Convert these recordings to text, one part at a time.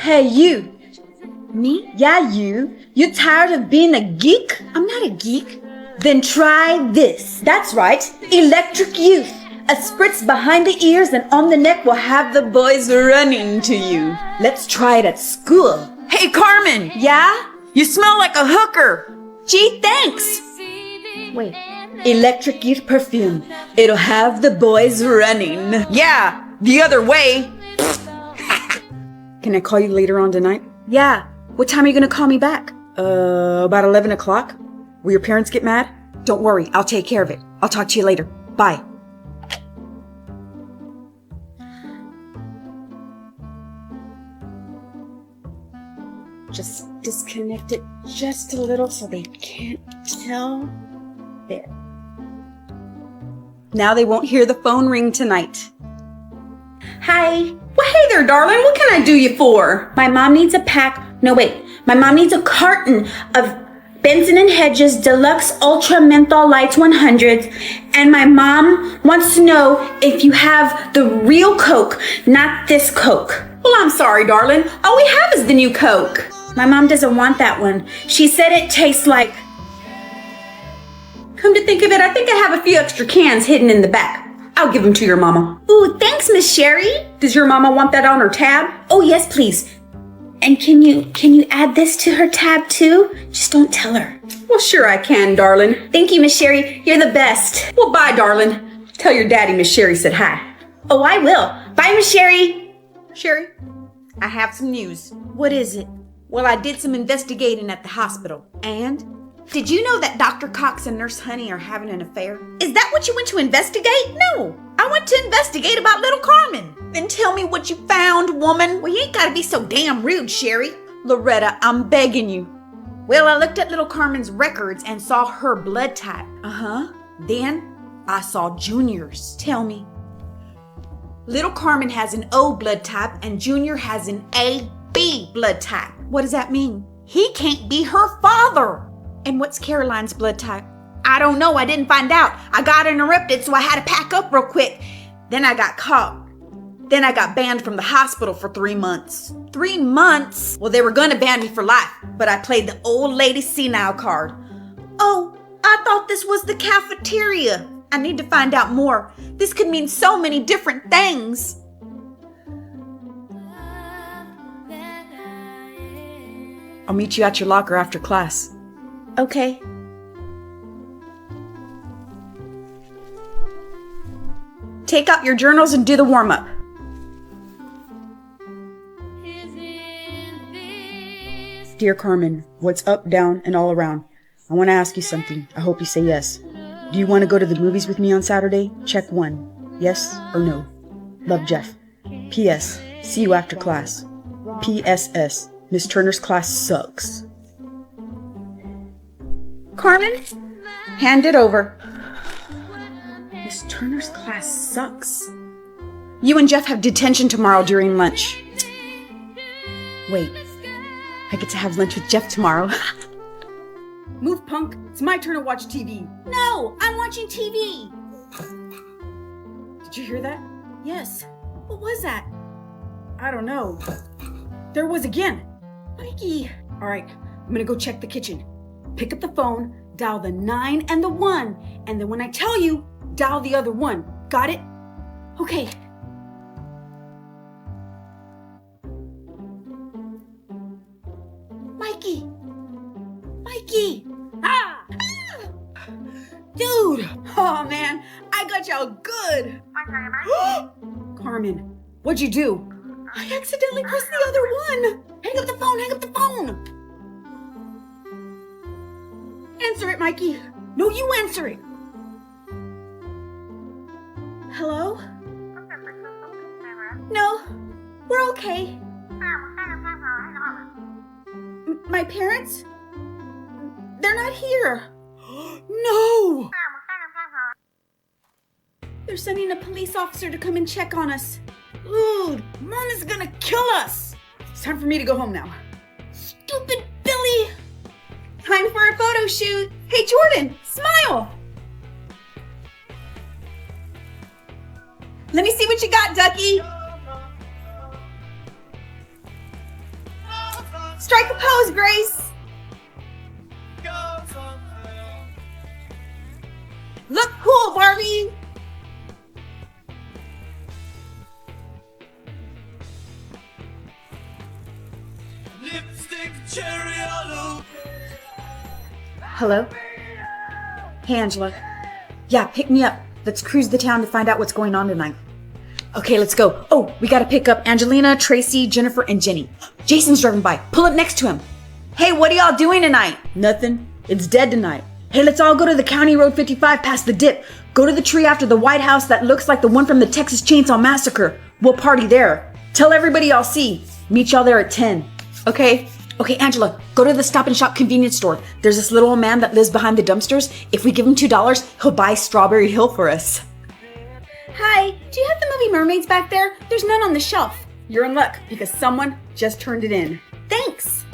Hey, you. Me? Yeah, you. You tired of being a geek? I'm not a geek. Then try this. That's right. Electric Youth. A spritz behind the ears and on the neck will have the boys running to you. Let's try it at school. Hey, Carmen! Yeah? You smell like a hooker! Gee, thanks. Wait. Electric Youth perfume. It'll have the boys running. Yeah, the other way. Can I call you later on tonight? Yeah. What time are you gonna call me back? About 11 o'clock. Will your parents get mad? Don't worry, I'll take care of it. I'll talk to you later. Bye. Just disconnect it just a little so they can't tell. There. Now they won't hear the phone ring tonight. Hi. Well, hey there, darling. What can I do you for? My mom needs a pack. No, wait. My mom needs a carton of Benson & Hedges Deluxe Ultra Menthol Lights 100s. And my mom wants to know if you have the real Coke, not this Coke. Well, I'm sorry, darling. All we have is the new Coke. My mom doesn't want that one. She said it tastes like... Come to think of it, I think I have a few extra cans hidden in the back. I'll give them to your mama. Ooh, thanks, Miss Sherry. Does your mama want that on her tab? Oh, yes, please. And can you add this to her tab too? Just don't tell her. Well, sure I can, darling. Thank you, Miss Sherry. You're the best. Well, bye, darling. Tell your daddy Miss Sherry said hi. Oh, I will. Bye, Miss Sherry. Sherry, I have some news. What is it? Well, I did some investigating at the hospital. And? Did you know that Dr. Cox and Nurse Honey are having an affair? Is that what you went to investigate? No, I went to investigate about little Carmen. Then tell me what you found, woman. Well, you ain't gotta be so damn rude, Sherry. Loretta, I'm begging you. Well, I looked at little Carmen's records and saw her blood type. Uh-huh. Then I saw Junior's. Tell me. Little Carmen has an O blood type and Junior has an AB blood type. What does that mean? He can't be her father. And what's Caroline's blood type? I don't know. I didn't find out. I got interrupted, so I had to pack up real quick. Then I got caught. Then I got banned from the hospital for 3 months. 3 months? Well, they were going to ban me for life, but I played the old lady senile card. Oh, I thought this was the cafeteria. I need to find out more. This could mean so many different things. I'll meet you at your locker after class. Okay. Take out your journals and do the warm-up. Dear Carmen, what's up, down, and all around? I want to ask you something. I hope you say yes. Do you want to go to the movies with me on Saturday? Check 1. Yes or no? Love, Jeff. P.S. See you after class. P.S.S. Miss Turner's class sucks. Carmen? Hand it over. Miss Turner's class sucks. You and Jeff have detention tomorrow during lunch. Wait, I get to have lunch with Jeff tomorrow. Move, punk. It's my turn to watch TV. No, I'm watching TV. Did you hear that? Yes. What was that? I don't know. There was again. Mikey. All right, I'm gonna go check the kitchen. Pick up the phone, dial the 9 and the 1, and then when I tell you, dial the other one. Got it? Okay. Mikey. Mikey. Ah! Dude! Oh man, I got y'all good! Carmen, what'd you do? I accidentally pressed the other one! Hang up the phone, hang up the phone! Answer it, Mikey! No, you answer it! Hello? No, we're okay. My parents? They're not here. No! They're sending a police officer to come and check on us. Dude, Mom is gonna kill us! It's time for me to go home now. Stupid Billy! Time for a photo shoot. Hey, Jordan, smile! Let me see what you got, Ducky. Strike a pose, Grace. Look cool, Barbie. Lipstick, cherry olive. Hello? Hey, Angela. Yeah, pick me up. Let's cruise the town to find out what's going on tonight. Okay, let's go. Oh, we gotta pick up Angelina, Tracy, Jennifer, and Jenny. Jason's driving by. Pull up next to him. Hey, what are y'all doing tonight? Nothing. It's dead tonight. Hey, let's all go to the County Road 55 past the dip. Go to the tree after the White House that looks like the one from the Texas Chainsaw Massacre. We'll party there. Tell everybody I'll see. Meet y'all there at 10. Okay. Okay, Angela, go to the Stop and Shop convenience store. There's this little old man that lives behind the dumpsters. If we give him $2, he'll buy Strawberry Hill for us. Hi, do you have the movie Mermaids back there? There's none on the shelf. You're in luck because someone just turned it in. Thanks.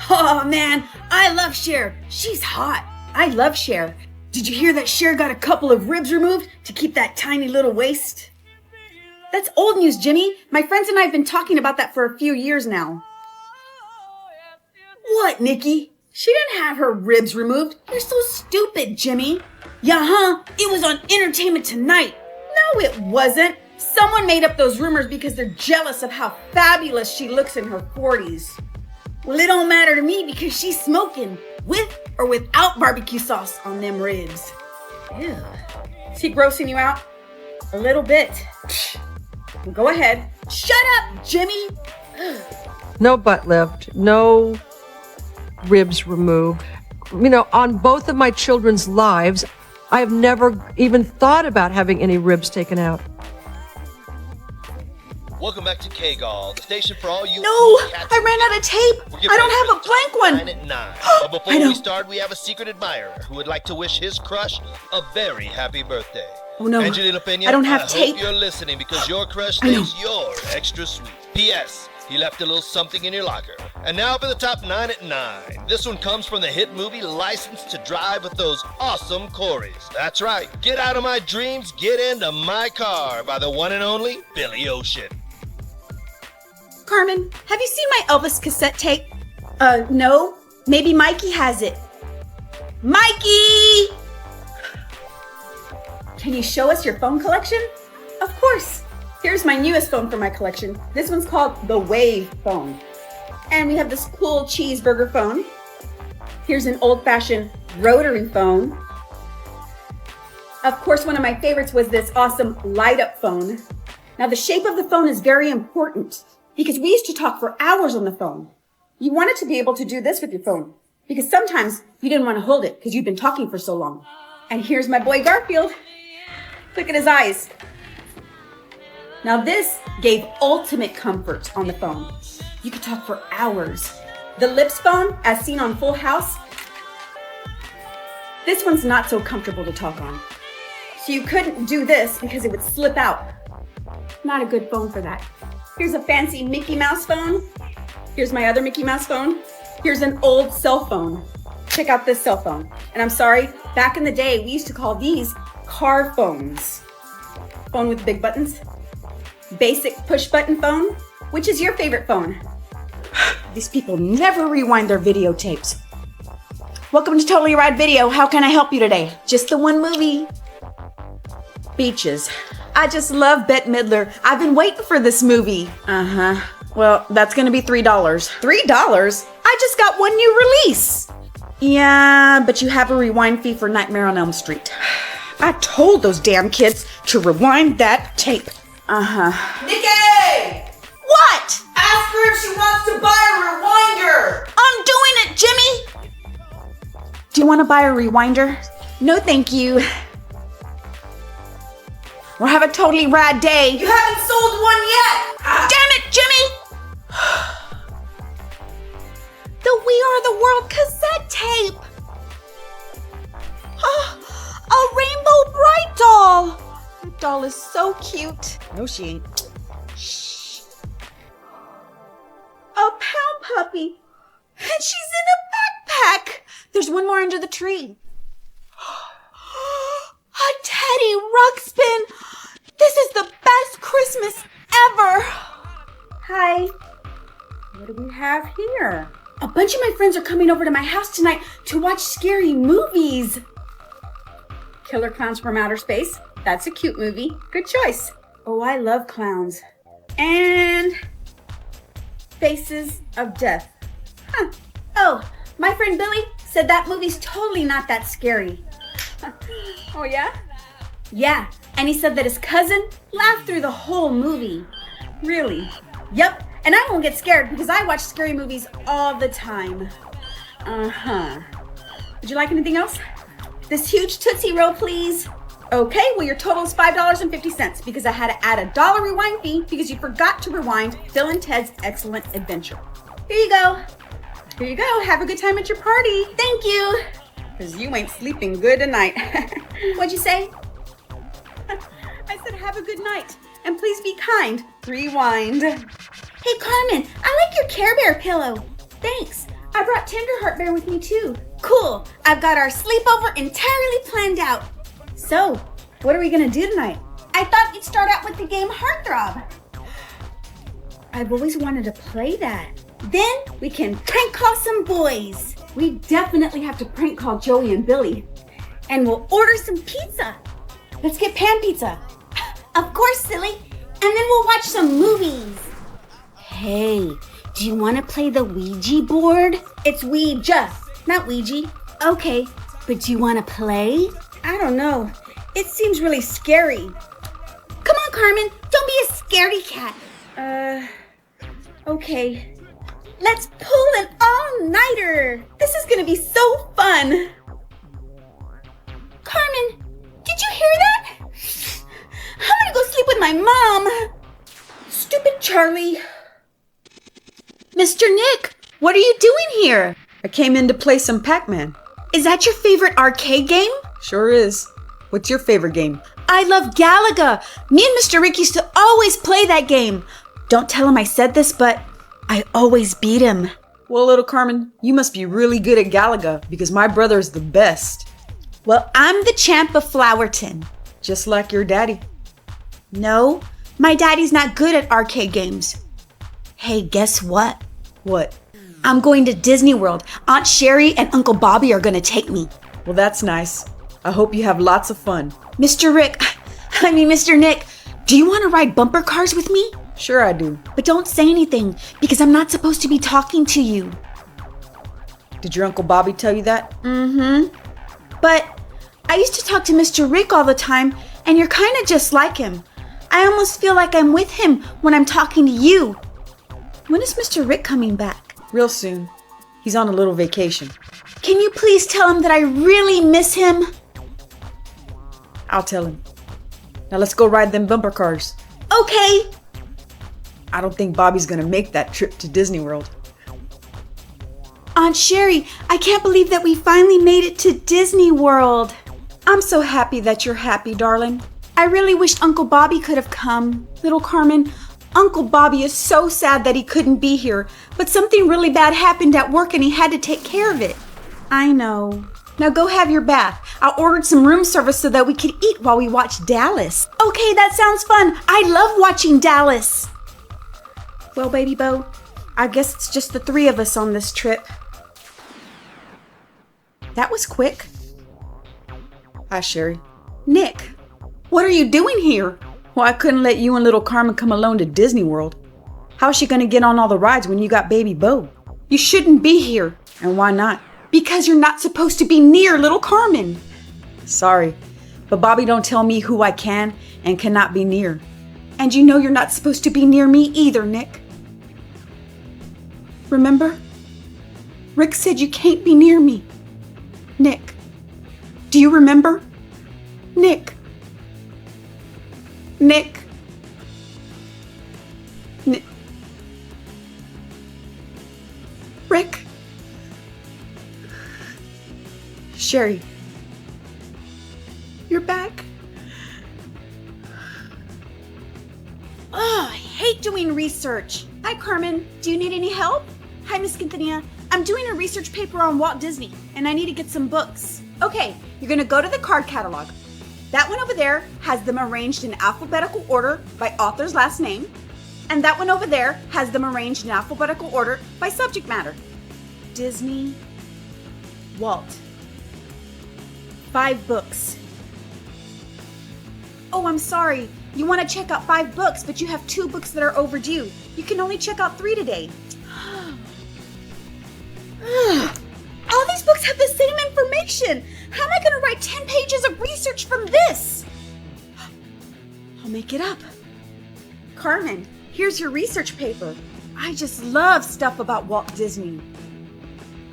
Oh man, I love Cher. She's hot. I love Cher. Did you hear that Cher got a couple of ribs removed to keep that tiny little waist? That's old news, Jimmy. My friends and I have been talking about that for a few years now. What, Nikki? She didn't have her ribs removed. You're so stupid, Jimmy. Yeah, huh? It was on Entertainment Tonight. No, it wasn't. Someone made up those rumors because they're jealous of how fabulous she looks in her 40s. Well, it don't matter to me because she's smoking with or without barbecue sauce on them ribs. Ew. Is he grossing you out? A little bit. Well, go ahead. Shut up, Jimmy. No butt lift, no ribs removed. You know, on both of my children's lives, I have never even thought about having any ribs taken out. Welcome back to K-Gall, the station for all you No, cool cats I and ran out of tape. We're getting I don't ready have a for blank top one. 9 at 9. But before I know. we start, we have a secret admirer who would like to wish his crush a very happy birthday. Oh, no. Angelina Pena, I don't have I tape. hope you're listening because your crush I know. thinks you're extra sweet. P.S. He left a little something in your locker. And now for the top 9 at 9. This one comes from the hit movie License to Drive with those awesome Corys. That's right. Get Out of My Dreams, Get Into My Car by the one and only Billy Ocean. Carmen, have you seen my Elvis cassette tape? No. Maybe Mikey has it. Mikey! Can you show us your phone collection? Of course. Here's my newest phone for my collection. This one's called the Wave phone. And we have this cool cheeseburger phone. Here's an old-fashioned rotary phone. Of course, one of my favorites was this awesome light-up phone. Now, the shape of the phone is very important because we used to talk for hours on the phone. You wanted to be able to do this with your phone because sometimes you didn't want to hold it because you've been talking for so long. And here's my boy Garfield. Look at his eyes. Now this gave ultimate comfort on the phone. You could talk for hours. The Lips phone, as seen on Full House, this one's not so comfortable to talk on. So you couldn't do this because it would slip out. Not a good phone for that. Here's a fancy Mickey Mouse phone. Here's my other Mickey Mouse phone. Here's an old cell phone. Check out this cell phone. And I'm sorry, back in the day, we used to call these car phones. Phone with big buttons. Basic push button phone. Which is your favorite phone? These people never rewind their videotapes. Welcome to Totally Rad Video. How can I help you today? Just the one movie. Beaches. I just love Bette Midler. I've been waiting for this movie. Uh-huh. Well, that's gonna be $3. $3? I just got one new release. Yeah, but you have a rewind fee for Nightmare on Elm Street. I told those damn kids to rewind that tape. Uh-huh. Nikki! What? Ask her if she wants to buy a rewinder. I'm doing it, Jimmy! Do you want to buy a rewinder? No, thank you. We'll have a totally rad day. You haven't sold one yet. Damn it, Jimmy! The We Are the World cassette tape. A Rainbow Bright doll. That doll is so cute. No, she ain't. Shh. A pound puppy. And she's in a backpack. There's one more under the tree. A Teddy Ruxpin. This is the best Christmas ever. Hi. What do we have here? A bunch of my friends are coming over to my house tonight to watch scary movies. Killer Clowns from Outer Space. That's a cute movie. Good choice. Oh, I love clowns. And Faces of Death. Huh. Oh, my friend Billy said that movie's totally not that scary. Oh, yeah? Yeah, and he said that his cousin laughed through the whole movie. Really? Yep, and I won't get scared because I watch scary movies all the time. Uh-huh. Would you like anything else? This huge Tootsie Roll, please. Okay, well your total is $5.50 because I had to add a $1 rewind fee because you forgot to rewind Phil and Ted's Excellent Adventure. Here you go. Here you go. Have a good time at your party. Thank you. Because you ain't sleeping good tonight. What'd you say? I said have a good night. And please be kind. Rewind. Hey, Carmen, I like your Care Bear pillow. Thanks. I brought Tenderheart Bear with me too. Cool. I've got our sleepover entirely planned out. So, what are we gonna do tonight? I thought we'd start out with the game Heartthrob. I've always wanted to play that. Then we can prank call some boys. We definitely have to prank call Joey and Billy. And we'll order some pizza. Let's get pan pizza. Of course, silly. And then we'll watch some movies. Hey, do you want to play the Ouija board? It's Ouija, not Ouija. Okay, but do you want to play? I don't know. It seems really scary. Come on, Carmen. Don't be a scaredy cat. Okay. Let's pull an all-nighter. This is gonna be so fun. Carmen, did you hear that? I'm gonna go sleep with my mom. Stupid Charlie. Mr. Nick, what are you doing here? I came in to play some Pac-Man. Is that your favorite arcade game? Sure is. What's your favorite game? I love Galaga. Me and Mr. Rick used to always play that game. Don't tell him I said this, but I always beat him. Well, little Carmen, you must be really good at Galaga because my brother is the best. Well, I'm the champ of Flowerton. Just like your daddy. No, my daddy's not good at arcade games. Hey, guess what? What? I'm going to Disney World. Aunt Sherry and Uncle Bobby are going to take me. Well, that's nice. I hope you have lots of fun. Mr. Nick, do you want to ride bumper cars with me? Sure I do. But don't say anything because I'm not supposed to be talking to you. Did your Uncle Bobby tell you that? Mm-hmm. But I used to talk to Mr. Rick all the time, and you're kind of just like him. I almost feel like I'm with him when I'm talking to you. When is Mr. Rick coming back? Real soon. He's on a little vacation. Can you please tell him that I really miss him? I'll tell him. Now let's go ride them bumper cars. Okay. I don't think Bobby's gonna make that trip to Disney World. Aunt Sherry, I can't believe that we finally made it to Disney World. I'm so happy that you're happy, darling. I really wish Uncle Bobby could have come. Little Carmen, Uncle Bobby is so sad that he couldn't be here, but something really bad happened at work and he had to take care of it. I know. Now go have your bath. I ordered some room service so that we could eat while we watch Dallas. Okay, that sounds fun. I love watching Dallas. Well, baby Bo, I guess it's just the three of us on this trip. That was quick. Hi, Sherry. Nick, what are you doing here? Well, I couldn't let you and little Carmen come alone to Disney World. How's she gonna get on all the rides when you got baby Bo? You shouldn't be here. And why not? Because you're not supposed to be near little Carmen. Sorry, but Bobby don't tell me who I can and cannot be near. And you know you're not supposed to be near me either, Nick. Remember? Rick said you can't be near me. Nick, do you remember? Nick. Nick. Nick. Rick. Sherry. You're back? Oh, I hate doing research. Hi, Carmen. Do you need any help? Hi, Miss Quintanilla. I'm doing a research paper on Walt Disney, and I need to get some books. Okay, you're gonna go to the card catalog. That one over there has them arranged in alphabetical order by author's last name, and that one over there has them arranged in alphabetical order by subject matter. Disney. Walt. 5 books. Oh, I'm sorry. You want to check out 5 books, but you have 2 books that are overdue. You can only check out 3 today. All these books have the same information. How am I going to write 10 pages of research from this? I'll make it up. Carmen, here's your research paper. I just love stuff about Walt Disney.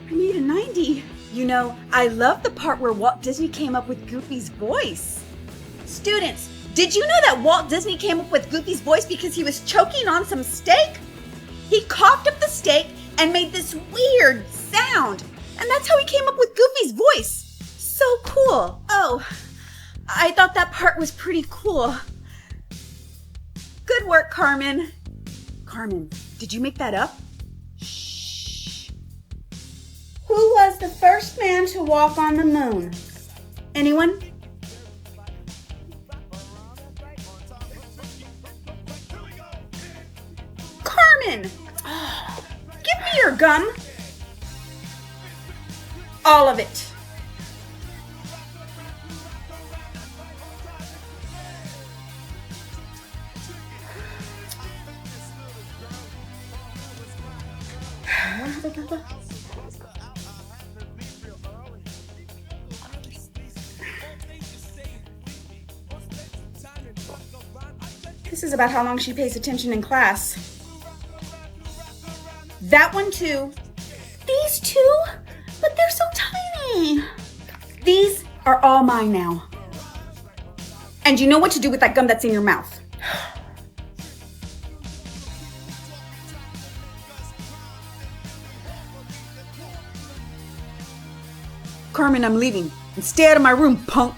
I made a 90. You know, I love the part where Walt Disney came up with Goofy's voice. Students, did you know that Walt Disney came up with Goofy's voice because he was choking on some steak? He coughed up the steak and made this weird sound. And that's how he came up with Goofy's voice. So cool. Oh, I thought that part was pretty cool. Good work, Carmen. Carmen, did you make that up? Shh. Who was the first man to walk on the moon? Anyone? Carmen! Give me your gum. All of it. This is about how long she pays attention in class. That one too. These 2? But they're so tiny. These are all mine now. And you know what to do with that gum that's in your mouth. Carmen, I'm leaving. And stay out of my room, punk.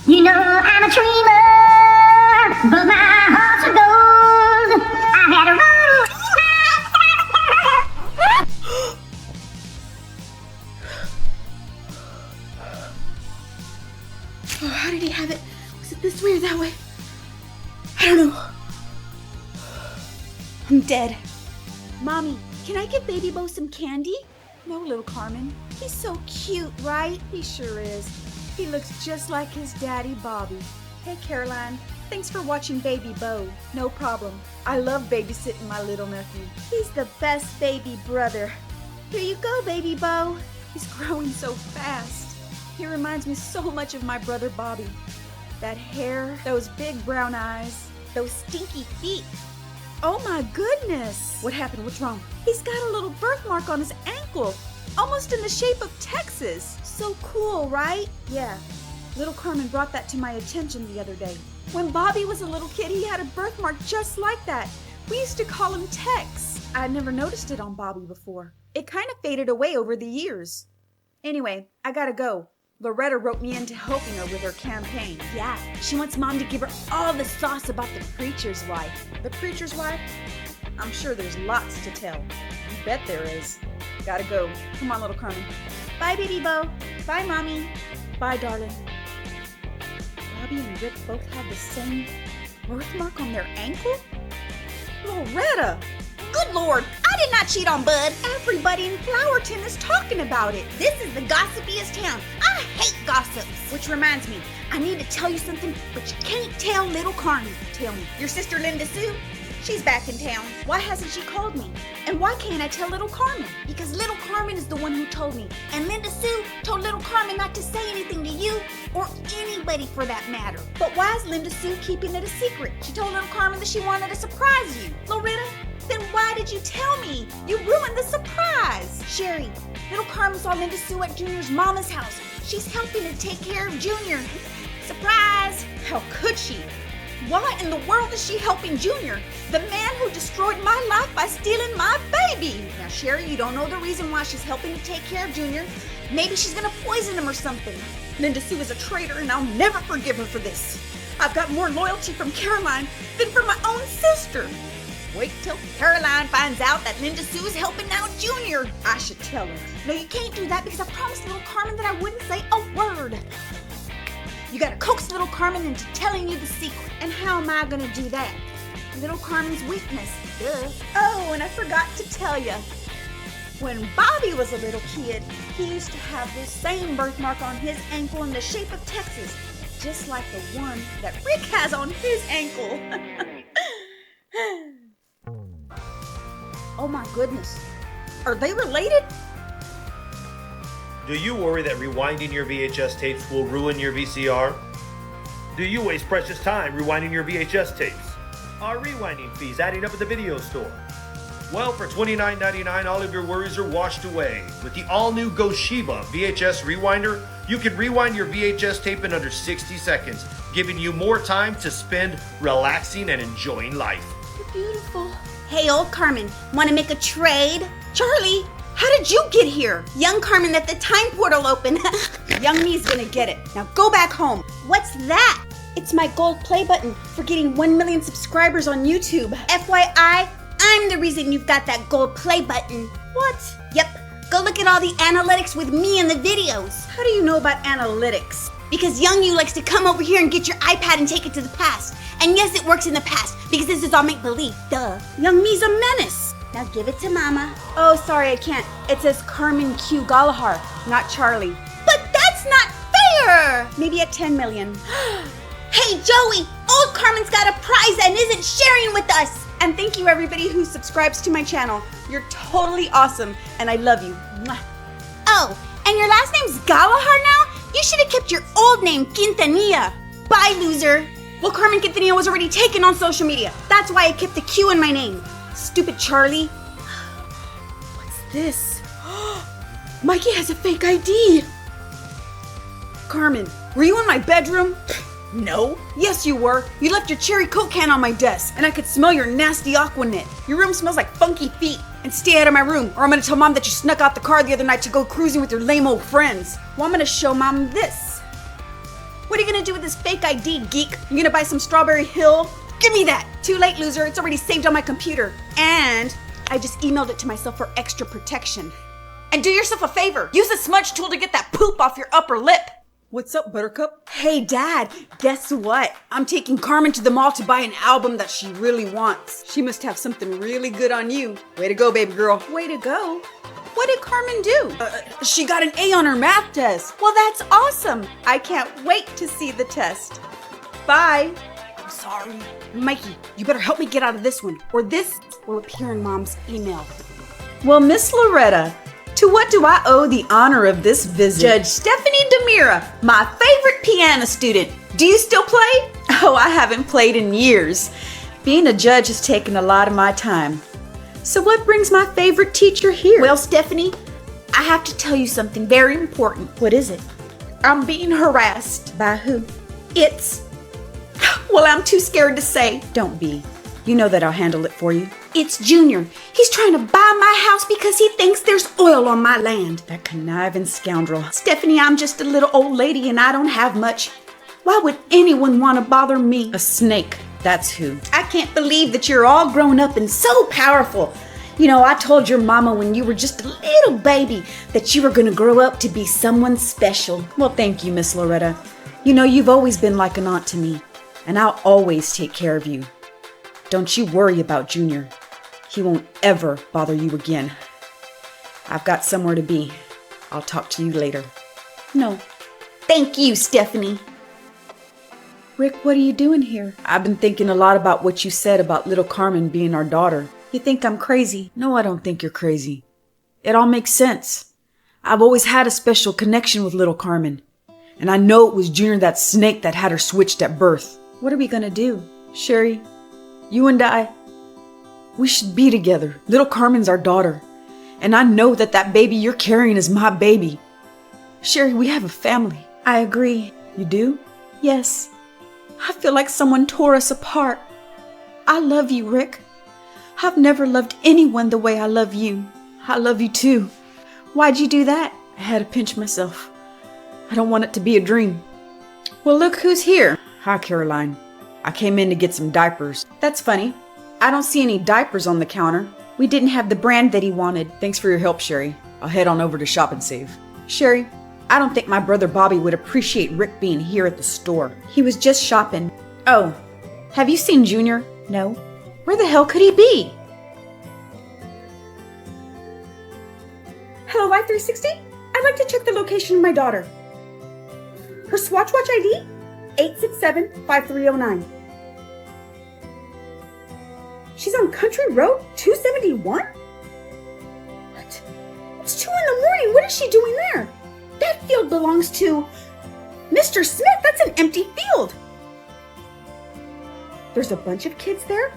You know I'm a dreamer, but my heart's of gold. I had a run. Oh, how did he have it? Was it this way or that way? I don't know. I'm dead. Mommy, can I give Baby Bo some candy? No, little Carmen. He's so cute, right? He sure is. He looks just like his daddy, Bobby. Hey, Caroline. Thanks for watching Baby Bo. No problem. I love babysitting my little nephew. He's the best baby brother. Here you go, Baby Bo. He's growing so fast. He reminds me so much of my brother Bobby. That hair, those big brown eyes, those stinky feet. Oh my goodness! What happened? What's wrong? He's got a little birthmark on his ankle, almost in the shape of Texas. So cool, right? Yeah. Little Carmen brought that to my attention the other day. When Bobby was a little kid, he had a birthmark just like that. We used to call him Tex. I'd never noticed it on Bobby before. It kind of faded away over the years. Anyway, I gotta go. Loretta wrote me into helping her with her campaign. Yeah, she wants Mom to give her all the sauce about the preacher's wife. The preacher's wife? I'm sure there's lots to tell. You bet there is. Gotta go. Come on, little Carmen. Bye, Baby Bo. Bye, Mommy. Bye, darling. Bobby and Rick both have the same birthmark on their ankle? Loretta! Good Lord, I did not cheat on Bud. Everybody in Flowerton is talking about it. This is the gossipiest town. I hate gossips. Which reminds me, I need to tell you something, but you can't tell little Carmen. Tell me. Your sister Linda Sue? She's back in town. Why hasn't she called me? And why can't I tell little Carmen? Because little Carmen is the one who told me. And Linda Sue told little Carmen not to say anything to you or anybody for that matter. But why is Linda Sue keeping it a secret? She told little Carmen that she wanted to surprise you. Loretta, then why did you tell me? You ruined the surprise. Sherry, little Carmen saw Linda Sue at Junior's mama's house. She's helping to take care of Junior. Surprise! How could she? Why in the world is she helping Junior? The man who destroyed my life by stealing my baby. Now, Sherry, you don't know the reason why she's helping to take care of Junior. Maybe she's gonna poison him or something. Linda Sue is a traitor and I'll never forgive her for this. I've got more loyalty from Caroline than from my own sister. Wait till Caroline finds out that Linda Sue's helping out Junior. I should tell her. No, you can't do that because I promised little Carmen that I wouldn't say a word. You gotta coax little Carmen into telling you the secret. And how am I gonna do that? Little Carmen's weakness. Duh. Oh, and I forgot to tell you. When Bobby was a little kid, he used to have this same birthmark on his ankle in the shape of Texas, just like the one that Rick has on his ankle. Oh my goodness. Are they related? Do you worry that rewinding your VHS tapes will ruin your VCR? Do you waste precious time rewinding your VHS tapes? Are rewinding fees adding up at the video store? Well, for $29.99, all of your worries are washed away. With the all-new Toshiba VHS Rewinder, you can rewind your VHS tape in under 60 seconds, giving you more time to spend relaxing and enjoying life. You're beautiful. Hey, old Carmen, want to make a trade? Charlie, how did you get here? Young Carmen left the time portal open. Young me's gonna get it. Now go back home. What's that? It's my gold play button for getting 1 million subscribers on YouTube. FYI, I'm the reason you've got that gold play button. What? Yep, go look at all the analytics with me in the videos. How do you know about analytics? Because Young You likes to come over here and get your iPad and take it to the past. And yes, it works in the past, because this is all make-believe, duh. Young me's a menace. Now give it to Mama. Oh, sorry, I can't. It says Carmen Q. Gallagher, not Charlie. But that's not fair! Maybe at 10 million. Hey, Joey, old Carmen's got a prize and isn't sharing with us. And thank you everybody who subscribes to my channel. You're totally awesome, and I love you. Mwah. Oh, and your last name's Gallagher now? You should have kept your old name, Quintanilla. Bye, loser. Well, Carmen Quintanilla was already taken on social media. That's why I kept the Q in my name. Stupid Charlie. What's this? Mikey has a fake ID. Carmen, were you in my bedroom? No. Yes, you were. You left your cherry Coke can on my desk, and I could smell your nasty Aqua Net. Your room smells like funky feet. And stay out of my room, or I'm gonna tell Mom that you snuck out the car the other night to go cruising with your lame old friends. Well, I'm gonna show Mom this. What are you gonna do with this fake ID, geek? You gonna buy some Strawberry Hill? Give me that! Too late, loser. It's already saved on my computer. And I just emailed it to myself for extra protection. And do yourself a favor. Use the smudge tool to get that poop off your upper lip. What's up, Buttercup? Hey, Dad, guess what? I'm taking Carmen to the mall to buy an album that she really wants. She must have something really good on you. Way to go, baby girl. Way to go? What did Carmen do? She got an A on her math test. Well, that's awesome. I can't wait to see the test. Bye. I'm sorry. Mikey, you better help me get out of this one, or this will appear in Mom's email. Well, Miss Loretta, to what do I owe the honor of this visit? Judge Stephanie DeMira, my favorite piano student. Do you still play? Oh, I haven't played in years. Being a judge has taken a lot of my time. So what brings my favorite teacher here? Well, Stephanie, I have to tell you something very important. What is it? I'm being harassed. By who? Well, I'm too scared to say. Don't be. You know that I'll handle it for you. It's Junior. He's trying to buy my house because he thinks there's oil on my land. That conniving scoundrel. Stephanie, I'm just a little old lady and I don't have much. Why would anyone want to bother me? A snake. That's who. I can't believe that you're all grown up and so powerful. You know, I told your mama when you were just a little baby that you were going to grow up to be someone special. Well, thank you, Miss Loretta. You know, you've always been like an aunt to me, and I'll always take care of you. Don't you worry about Junior. He won't ever bother you again. I've got somewhere to be. I'll talk to you later. No. Thank you, Stephanie. Rick, what are you doing here? I've been thinking a lot about what you said about little Carmen being our daughter. You think I'm crazy? No, I don't think you're crazy. It all makes sense. I've always had a special connection with little Carmen. And I know it was Junior, that snake, that had her switched at birth. What are we gonna do? Sherry, you and I, we should be together. Little Carmen's our daughter. And I know that that baby you're carrying is my baby. Sherry, we have a family. I agree. You do? Yes. I feel like someone tore us apart. I love you, Rick. I've never loved anyone the way I love you. I love you too. Why'd you do that? I had to pinch myself. I don't want it to be a dream. Well, look who's here. Hi, Caroline. I came in to get some diapers. That's funny. I don't see any diapers on the counter. We didn't have the brand that he wanted. Thanks for your help, Sherry. I'll head on over to Shop and Save. Sherry, I don't think my brother Bobby would appreciate Rick being here at the store. He was just shopping. Oh, have you seen Junior? No. Where the hell could he be? Hello, Life 360? I'd like to check the location of my daughter. Her Swatch Watch ID? 867-5309. She's on Country Road 271? What? It's 2 in the morning. What is she doing there? That field belongs to Mr. Smith. That's an empty field. There's a bunch of kids there?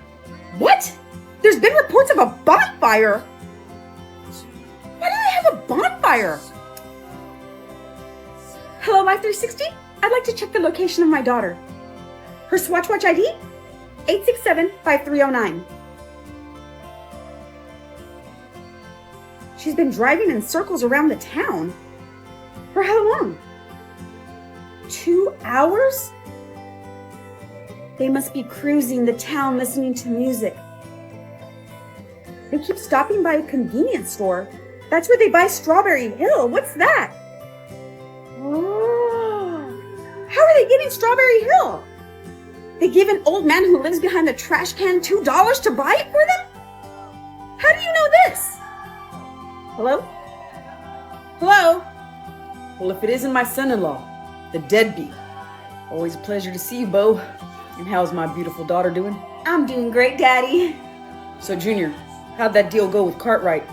What? There's been reports of a bonfire. Why do they have a bonfire? Hello, Life 360? I'd like to check the location of my daughter. Her Swatch Watch ID? 867-5309. She's been driving in circles around the town. For how long? 2 hours? They must be cruising the town listening to music. They keep stopping by a convenience store. That's where they buy Strawberry Hill. What's that? Oh. How are they getting Strawberry Hill? They give an old man who lives behind the trash can $2 to buy it for them? How do you know this? Hello? Hello? Well, if it isn't my son-in-law, the deadbeat. Always a pleasure to see you, Bo. And how's my beautiful daughter doing? I'm doing great, Daddy. So, Junior, how'd that deal go with Cartwright?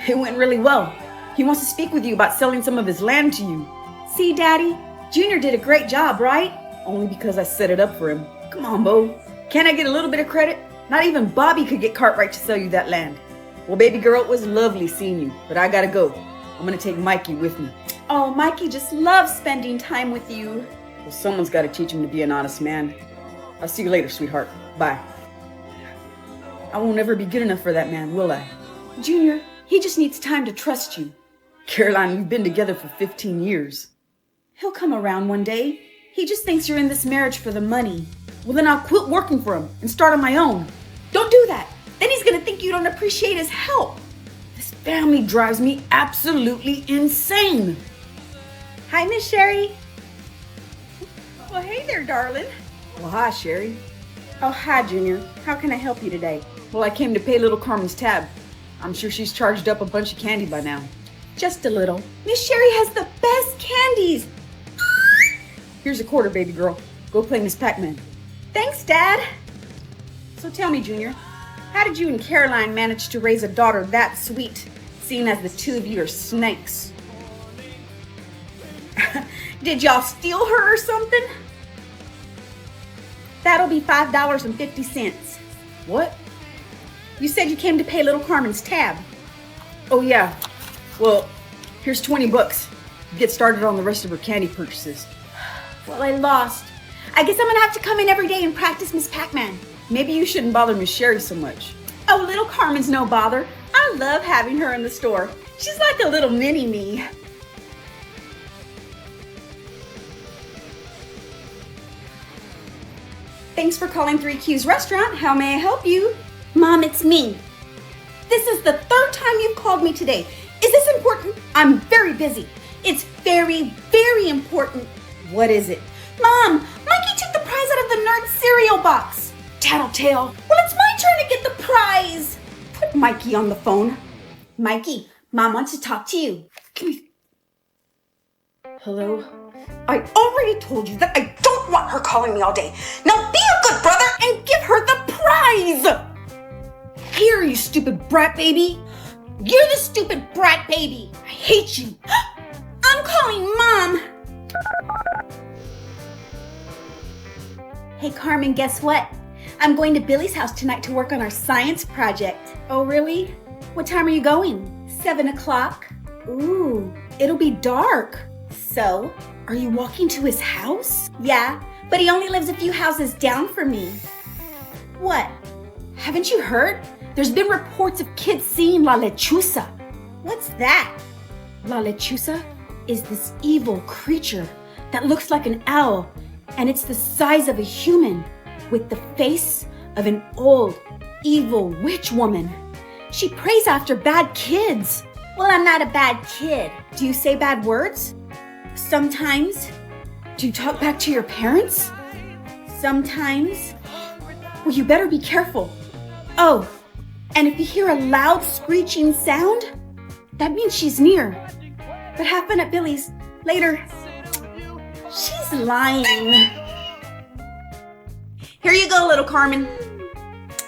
It went really well. He wants to speak with you about selling some of his land to you. See, Daddy? Junior did a great job, right? Only because I set it up for him. Come on, Bo. Can't I get a little bit of credit? Not even Bobby could get Cartwright to sell you that land. Well, baby girl, it was lovely seeing you, but I gotta go. I'm gonna take Mikey with me. Oh, Mikey just loves spending time with you. Well, someone's gotta teach him to be an honest man. I'll see you later, sweetheart. Bye. I won't ever be good enough for that man, will I? Junior, he just needs time to trust you. Caroline, we've been together for 15 years. He'll come around one day. He just thinks you're in this marriage for the money. Well, then I'll quit working for him and start on my own. Don't do that. Then he's gonna think you don't appreciate his help. This family drives me absolutely insane. Hi, Miss Sherry. Well, hey there, darling. Well, hi, Sherry. Oh, hi, Junior. How can I help you today? Well, I came to pay little Carmen's tab. I'm sure she's charged up a bunch of candy by now. Just a little. Miss Sherry has the best candies. Here's a quarter, baby girl. Go play Miss Pac-Man. Thanks, Dad. So tell me, Junior, how did you and Caroline manage to raise a daughter that sweet, seeing as the two of you are snakes? Did y'all steal her or something? That'll be $5.50. What? You said you came to pay little Carmen's tab. Oh, yeah. Well, here's 20 bucks. Get started on the rest of her candy purchases. Well, I lost. I guess I'm gonna have to come in every day and practice Miss Pac-Man. Maybe you shouldn't bother Miss Sherry so much. Oh, little Carmen's no bother. I love having her in the store. She's like a little mini-me. Thanks for calling 3Q's Restaurant. How may I help you? Mom, it's me. This is the third time you've called me today. Is this important? I'm very busy. It's very, very important. What is it? Mom, Mikey took the prize out of the nerd cereal box. Tattletale. Well, it's my turn to get the prize. Put Mikey on the phone. Mikey, Mom wants to talk to you. Hello? I already told you that I don't want her calling me all day. Now be a good brother and give her the prize. Here, you stupid brat baby. You're the stupid brat baby. I hate you. I'm calling Mom. Hey, Carmen, guess what? I'm going to Billy's house tonight to work on our science project. Oh, really? What time are you going? 7 o'clock. Ooh, it'll be dark. So, are you walking to his house? Yeah, but he only lives a few houses down from me. What? Haven't you heard? There's been reports of kids seeing La Lechuza. What's that? La Lechuza is this evil creature that looks like an owl, and it's the size of a human with the face of an old, evil witch woman. She prays after bad kids. Well, I'm not a bad kid. Do you say bad words? Sometimes. Do you talk back to your parents? Sometimes. Well, you better be careful. Oh, and if you hear a loud screeching sound, that means she's near. But have fun at Billy's later. She's lying. Here you go, little Carmen.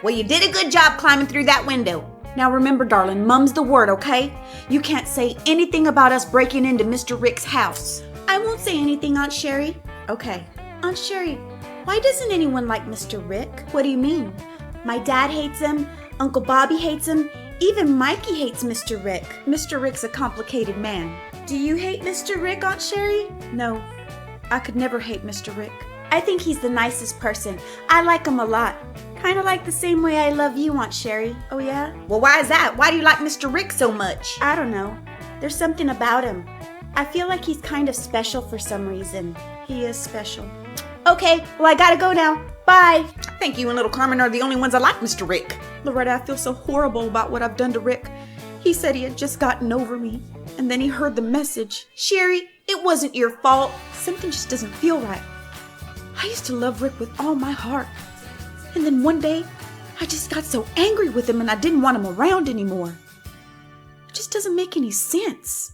Well, you did a good job climbing through that window. Now remember, darling, mum's the word, okay? You can't say anything about us breaking into Mr. Rick's house. I won't say anything, Aunt Sherry. Okay. Aunt Sherry, why doesn't anyone like Mr. Rick? What do you mean? My dad hates him, Uncle Bobby hates him, even Mikey hates Mr. Rick. Mr. Rick's a complicated man. Do you hate Mr. Rick, Aunt Sherry? No, I could never hate Mr. Rick. I think he's the nicest person. I like him a lot. Kind of like the same way I love you, Aunt Sherry. Oh yeah? Well, why is that? Why do you like Mr. Rick so much? I don't know. There's something about him. I feel like he's kind of special for some reason. He is special. Okay, well, I gotta go now. Bye. I think you and little Carmen are the only ones that like Mr. Rick. Loretta, I feel so horrible about what I've done to Rick. He said he had just gotten over me, and then he heard the message. Sherry, it wasn't your fault. Something just doesn't feel right. I used to love Rick with all my heart. And then one day, I just got so angry with him and I didn't want him around anymore. It just doesn't make any sense.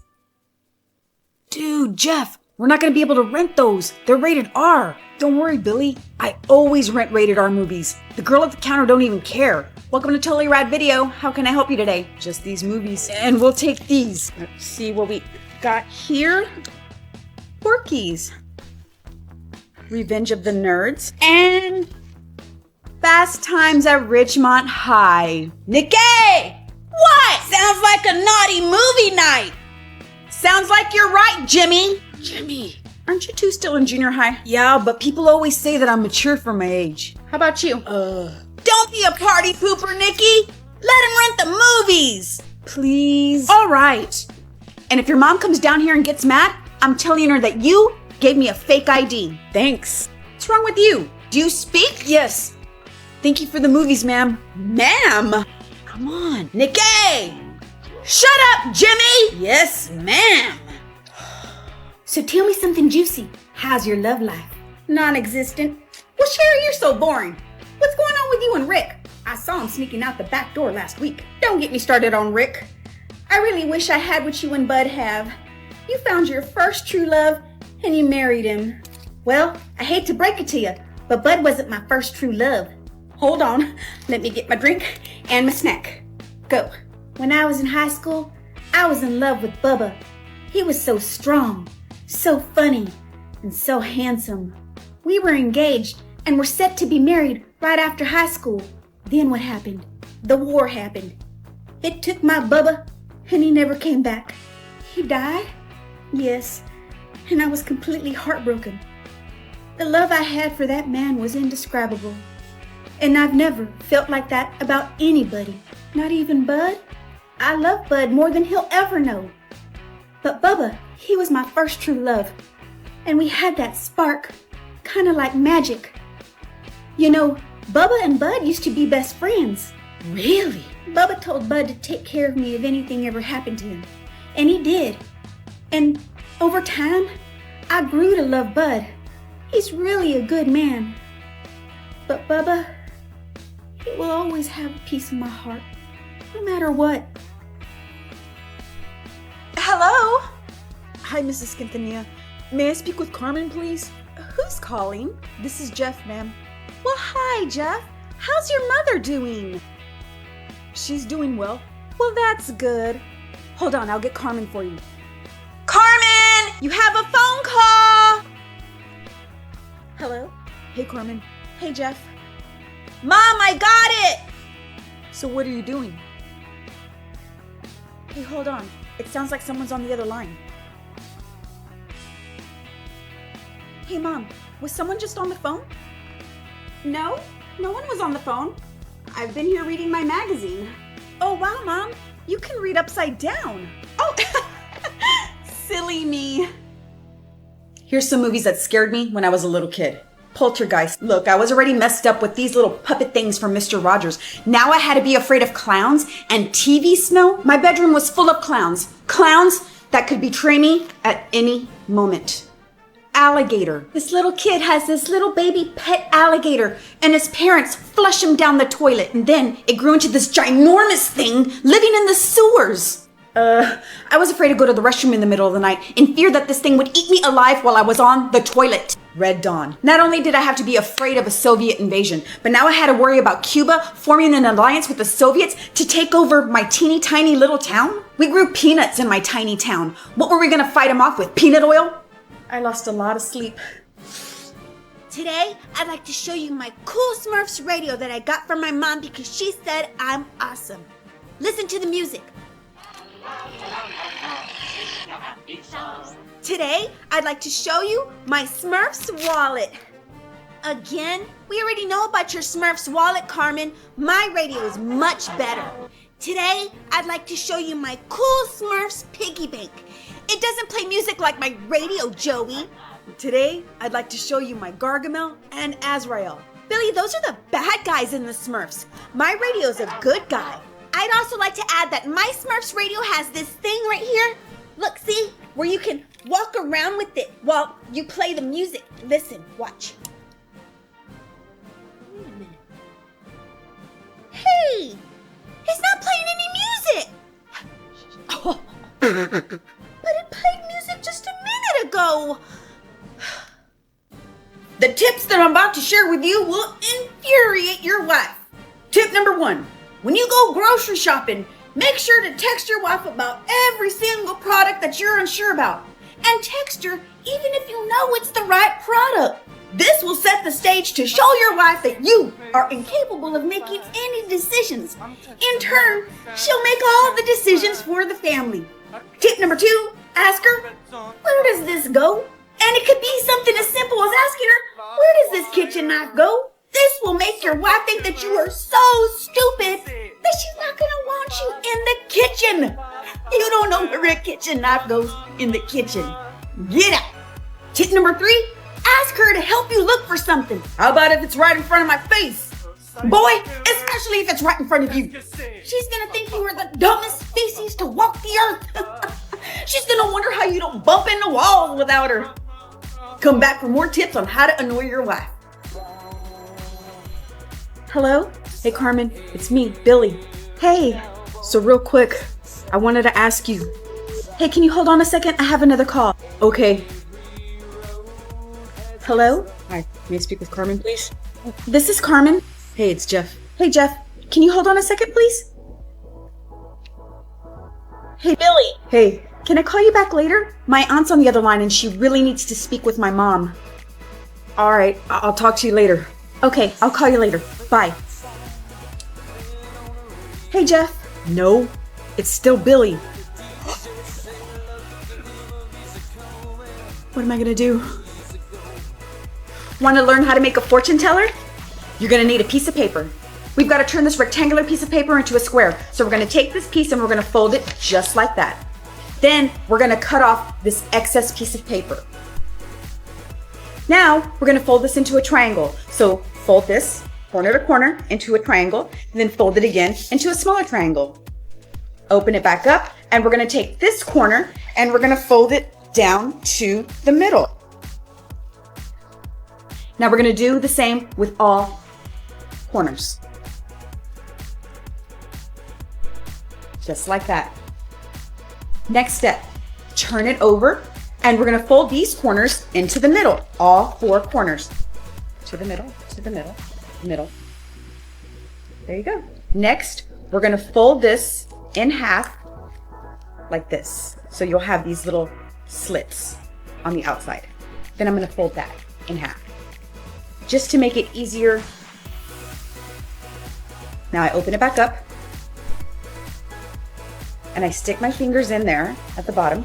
Dude, Jeff, we're not going to be able to rent those. They're rated R. Don't worry, Billy. I always rent rated R movies. The girl at the counter don't even care. Welcome to Totally Rad Video. How can I help you today? Just these movies. And we'll take these. Let's see what we got here. Porky's. Revenge of the Nerds. And Fast Times at Ridgemont High. Nikki! What? Sounds like a naughty movie night. Sounds like you're right, Jimmy. Jimmy, aren't you two still in junior high? Yeah, but people always say that I'm mature for my age. How about you? Don't be a party pooper, Nikki. Let him rent the movies. Please. All right. And if your mom comes down here and gets mad, I'm telling her that you gave me a fake ID. Thanks. What's wrong with you? Do you speak? Yes. Thank you for the movies, ma'am. Ma'am? Come on. Nikki! Shut up, Jimmy! Yes, ma'am. So tell me something juicy. How's your love life? Non-existent. Well, Sherry, you're so boring. What's going on with you and Rick? I saw him sneaking out the back door last week. Don't get me started on Rick. I really wish I had what you and Bud have. You found your first true love and you married him. Well, I hate to break it to you, but Bud wasn't my first true love. Hold on, let me get my drink and my snack. Go. When I was in high school, I was in love with Bubba. He was so strong, so funny, and so handsome. We were engaged and were set to be married right after high school. Then what happened? The war happened. It took my Bubba, and he never came back. He died? Yes, and I was completely heartbroken. The love I had for that man was indescribable. And I've never felt like that about anybody, not even Bud. I love Bud more than he'll ever know. But Bubba, he was my first true love. And we had that spark, kind of like magic. You know, Bubba and Bud used to be best friends. Really? Bubba told Bud to take care of me if anything ever happened to him. And he did. And over time, I grew to love Bud. He's really a good man. But Bubba, he will always have a piece in my heart, no matter what. Hello? Hi, Mrs. Quintanilla. May I speak with Carmen, please? Who's calling? This is Jeff, ma'am. Well, hi, Jeff. How's your mother doing? She's doing well. Well, that's good. Hold on, I'll get Carmen for you. Carmen! You have a phone call! Hello? Hey, Carmen. Hey, Jeff. Mom, I got it! So what are you doing? Hey, hold on. It sounds like someone's on the other line. Hey, Mom. Was someone just on the phone? No, no one was on the phone. I've been here reading my magazine. Oh, wow, Mom. You can read upside down. Oh, silly me. Here's some movies that scared me when I was a little kid. Poltergeist. Look, I was already messed up with these little puppet things from Mr. Rogers. Now I had to be afraid of clowns and TV smell. My bedroom was full of clowns. Clowns that could betray me at any moment. Alligator. This little kid has this little baby pet alligator, and his parents flush him down the toilet, and then it grew into this ginormous thing living in the sewers. I was afraid to go to the restroom in the middle of the night in fear that this thing would eat me alive while I was on the toilet. Red Dawn. Not only did I have to be afraid of a Soviet invasion, but now I had to worry about Cuba forming an alliance with the Soviets to take over my teeny tiny little town. We grew peanuts in my tiny town. What were we gonna fight them off with, peanut oil? I lost a lot of sleep. Today, I'd like to show you my cool Smurfs radio that I got from my mom because she said I'm awesome. Listen to the music. Today, I'd like to show you my Smurfs wallet. Again, we already know about your Smurfs wallet, Carmen. My radio is much better. Today, I'd like to show you my cool Smurfs piggy bank. It doesn't play music like my radio, Joey. Today, I'd like to show you my Gargamel and Azrael. Billy, those are the bad guys in the Smurfs. My radio's a good guy. I'd also like to add that my Smurfs radio has this thing right here. Look, see? Where you can walk around with it while you play the music. Listen, watch. Wait a minute. Hey! It's not playing any music! Oh. But it played music just a minute ago. The tips that I'm about to share with you will infuriate your wife. Tip number 1. When you go grocery shopping, make sure to text your wife about every single product that you're unsure about. And text her even if you know it's the right product. This will set the stage to show your wife that you are incapable of making any decisions. In turn, she'll make all the decisions for the family. Tip number 2, ask her, where does this go? And it could be something as simple as asking her, where does this kitchen knife go? This will make your wife think that you are so stupid that she's not gonna want you in the kitchen. You don't know where a kitchen knife goes in the kitchen. Get out. Tip number 3, ask her to help you look for something. How about if it's right in front of my face? Boy, especially if it's right in front of you. She's gonna think you are the dumbest species to walk the earth. She's gonna wonder how you don't bump into walls without her. Come back for more tips on how to annoy your wife. Hello? Hey Carmen, it's me, Billy. Hey, so real quick, I wanted to ask you. Hey, can you hold on a second? I have another call. Okay. Hello? Hi, may I speak with Carmen, please? This is Carmen. Hey, it's Jeff. Hey Jeff, can you hold on a second, please? Hey Billy. Hey, can I call you back later? My aunt's on the other line and she really needs to speak with my mom. All right, I'll talk to you later. Okay, I'll call you later. Bye. Hey, Jeff. No, it's still Billy. What am I gonna do? Want to learn how to make a fortune teller? You're gonna need a piece of paper. We've got to turn this rectangular piece of paper into a square. So we're gonna take this piece and we're gonna fold it just like that. Then we're gonna cut off this excess piece of paper. Now we're gonna fold this into a triangle. So fold this corner to corner into a triangle, and then fold it again into a smaller triangle. Open it back up, and we're gonna take this corner and we're gonna fold it down to the middle. Now we're gonna do the same with all corners. Just like that. Next step, turn it over, and we're gonna fold these corners into the middle, all 4 corners. To the middle, to the middle, middle. There you go. Next, we're gonna fold this in half like this. So you'll have these little slits on the outside. Then I'm gonna fold that in half. Just to make it easier. Now I open it back up and I stick my fingers in there at the bottom.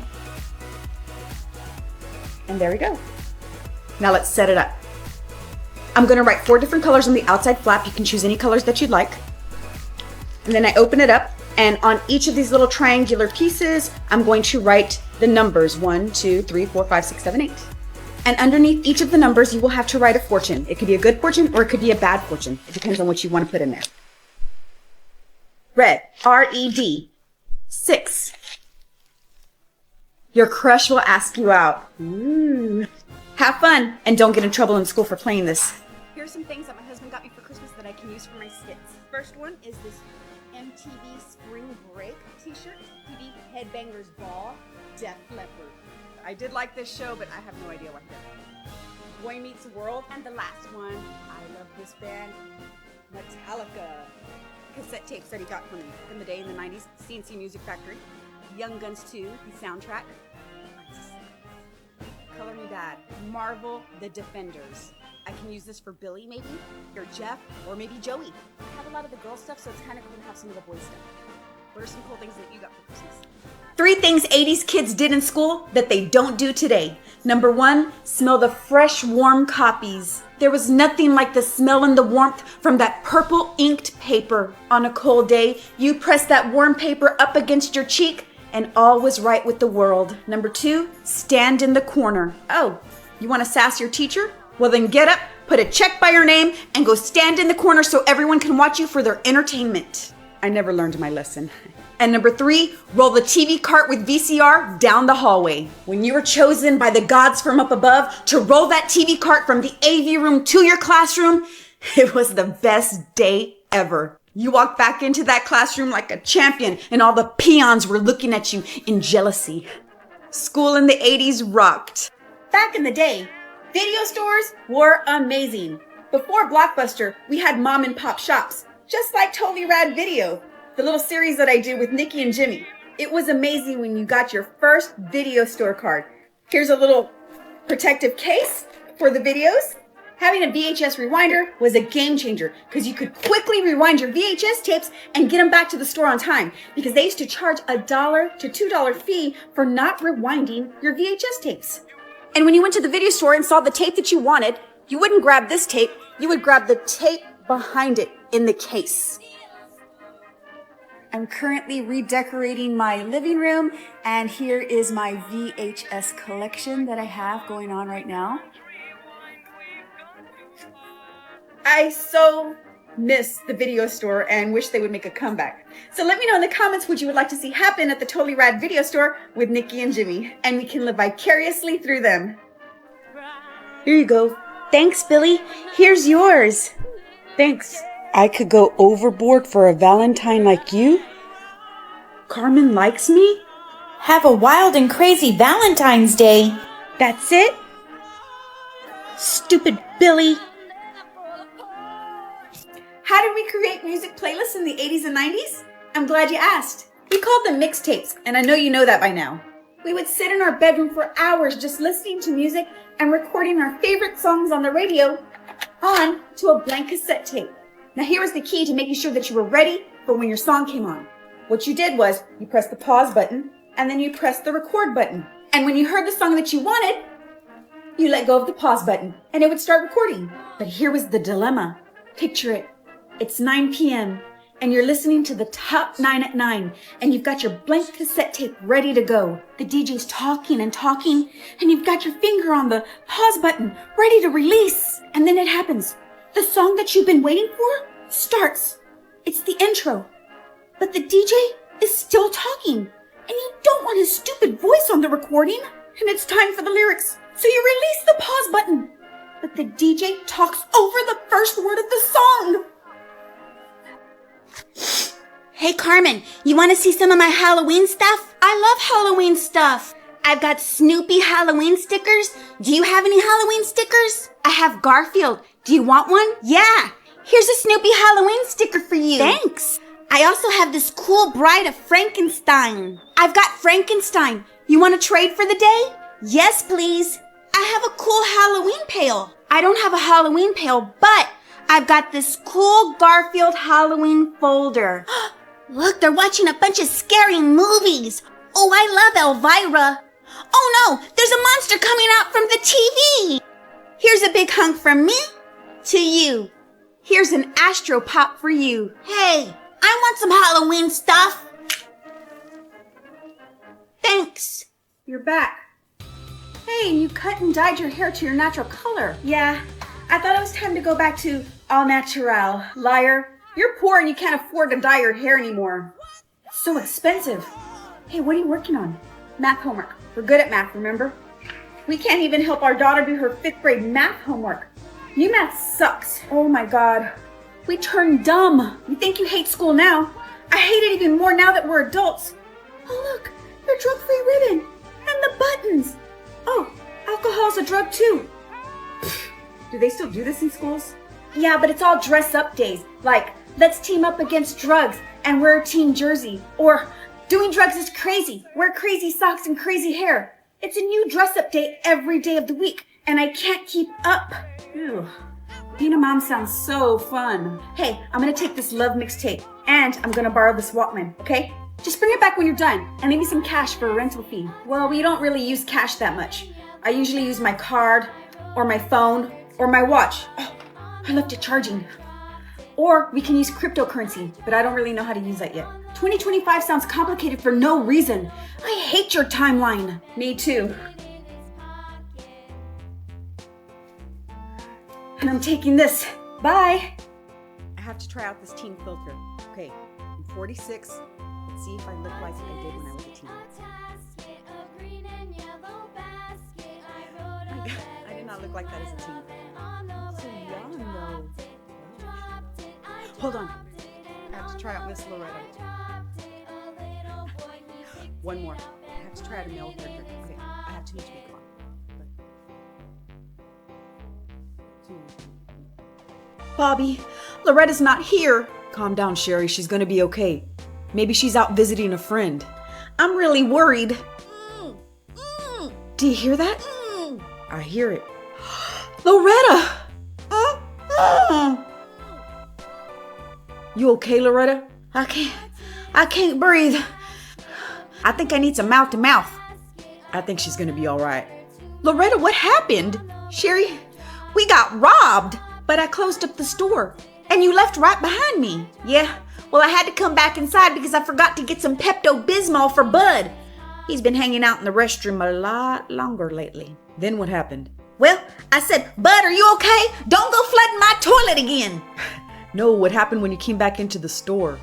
And there we go. Now let's set it up. I'm gonna write 4 different colors on the outside flap. You can choose any colors that you'd like. And then I open it up, and on each of these little triangular pieces, I'm going to write the numbers 1, 2, 3, 4, 5, 6, 7, 8. And underneath each of the numbers, you will have to write a fortune. It could be a good fortune or it could be a bad fortune. It depends on what you want to put in there. Red, R-E-D, 6. Your crush will ask you out. Ooh. Have fun and don't get in trouble in school for playing this. Here's some things that my husband got me for Christmas that I can use for my skits. First one is this MTV Spring Break t-shirt. TV Headbangers Ball, Def Leppard. I did like this show, but I have no idea what they're. Boy Meets World. And the last one, I love this band, Metallica. Cassette tapes that he got from me in the day in the 90s. CNC Music Factory. Young Guns 2, the soundtrack. Color Me Bad. Marvel The Defenders. I can use this for Billy maybe, or Jeff, or maybe Joey. I have a lot of the girl stuff, so it's kind of cool to have some of the boy stuff. What are some cool things that you got for Christmas? 3 things 80s kids did in school that they don't do today. Number 1, smell the fresh, warm copies. There was nothing like the smell and the warmth from that purple inked paper. On a cold day, you press that warm paper up against your cheek and all was right with the world. Number 2, stand in the corner. Oh, you want to sass your teacher? Well then get up, put a check by your name, and go stand in the corner so everyone can watch you for their entertainment. I never learned my lesson. And number 3, roll the TV cart with VCR down the hallway. When you were chosen by the gods from up above to roll that TV cart from the AV room to your classroom, it was the best day ever. You walked back into that classroom like a champion and all the peons were looking at you in jealousy. School in the 80s rocked. Back in the day, video stores were amazing. Before Blockbuster, we had mom and pop shops, just like Totally Rad Video, the little series that I do with Nikki and Jimmy. It was amazing when you got your first video store card. Here's a little protective case for the videos. Having a VHS rewinder was a game changer because you could quickly rewind your VHS tapes and get them back to the store on time because they used to charge $1 to $2 fee for not rewinding your VHS tapes. And when you went to the video store and saw the tape that you wanted, you wouldn't grab this tape, you would grab the tape behind it in the case. I'm currently redecorating my living room, and here is my VHS collection that I have going on right now. I so miss the video store and wish they would make a comeback. So let me know in the comments what you would like to see happen at the Totally Rad Video Store with Nikki and Jimmy, and we can live vicariously through them. Here you go. Thanks, Billy. Here's yours. Thanks. I could go overboard for a Valentine like you? Carmen likes me? Have a wild and crazy Valentine's Day. That's it? Stupid Billy. How did we create music playlists in the 80s and 90s? I'm glad you asked. We called them mixtapes, and I know you know that by now. We would sit in our bedroom for hours just listening to music and recording our favorite songs on the radio on to a blank cassette tape. Now here was the key to making sure that you were ready for when your song came on. What you did was you pressed the pause button and then you pressed the record button. And when you heard the song that you wanted, you let go of the pause button and it would start recording. But here was the dilemma. Picture it. It's 9 p.m. and you're listening to the top 9 at 9 and you've got your blank cassette tape ready to go. The DJ's talking and talking and you've got your finger on the pause button ready to release. And then it happens. The song that you've been waiting for starts. It's the intro. But the DJ is still talking. And you don't want his stupid voice on the recording. And it's time for the lyrics. So you release the pause button. But the DJ talks over the first word of the song. Hey, Carmen, you want to see some of my Halloween stuff? I love Halloween stuff. I've got Snoopy Halloween stickers. Do you have any Halloween stickers? I have Garfield. Do you want one? Yeah. Here's a Snoopy Halloween sticker for you. Thanks. I also have this cool Bride of Frankenstein. I've got Frankenstein. You want to trade for the day? Yes, please. I have a cool Halloween pail. I don't have a Halloween pail, but I've got this cool Garfield Halloween folder. Look, they're watching a bunch of scary movies. Oh, I love Elvira. Oh no, there's a monster coming out from the TV. Here's a big hunk from me to you. Here's an Astro Pop for you. Hey, I want some Halloween stuff. Thanks. You're back. Hey, you cut and dyed your hair to your natural color. Yeah, I thought it was time to go back to all natural. Liar. You're poor and you can't afford to dye your hair anymore. It's so expensive. Hey, what are you working on? Math homework. We're good at math, remember? We can't even help our daughter do her 5th grade math homework. New math sucks. Oh my God. We turned dumb. You think you hate school now? I hate it even more now that we're adults. Oh look, your drug-free ribbon. And the buttons. Oh, alcohol's a drug too. Do they still do this in schools? Yeah, but it's all dress-up days. Like, let's team up against drugs and wear a team jersey. Or, doing drugs is crazy. Wear crazy socks and crazy hair. It's a new dress-up day every day of the week, and I can't keep up. Ew. Being a mom sounds so fun. Hey, I'm gonna take this love mixtape, and I'm gonna borrow this Walkman, okay? Just bring it back when you're done, and leave me some cash for a rental fee. Well, we don't really use cash that much. I usually use my card, or my phone, or my watch. Oh, I left it charging. Or we can use cryptocurrency, but I don't really know how to use that yet. 2025 sounds complicated for no reason. I hate your timeline. Me too. And I'm taking this. Bye. I have to try out this teen filter. Okay, I'm 46. Let's see if I look like I did when I was a teen. I did not look like that as a teen. So young though. Hold on. I have to try out Miss Loretta. One more. I have to try out a male character. Okay, I have too much makeup on. Bobby, Loretta's not here. Calm down, Sherry. She's gonna be okay. Maybe she's out visiting a friend. I'm really worried. Do you hear that? I hear it. Loretta! You okay, Loretta? I can't breathe. I think I need some mouth to mouth. I think she's gonna be all right. Loretta, what happened? Sherry, we got robbed, but I closed up the store and you left right behind me. Yeah, well, I had to come back inside because I forgot to get some Pepto-Bismol for Bud. He's been hanging out in the restroom a lot longer lately. Then what happened? Well, I said, Bud, are you okay? Don't go flooding my toilet again. No, what happened when you came back into the store?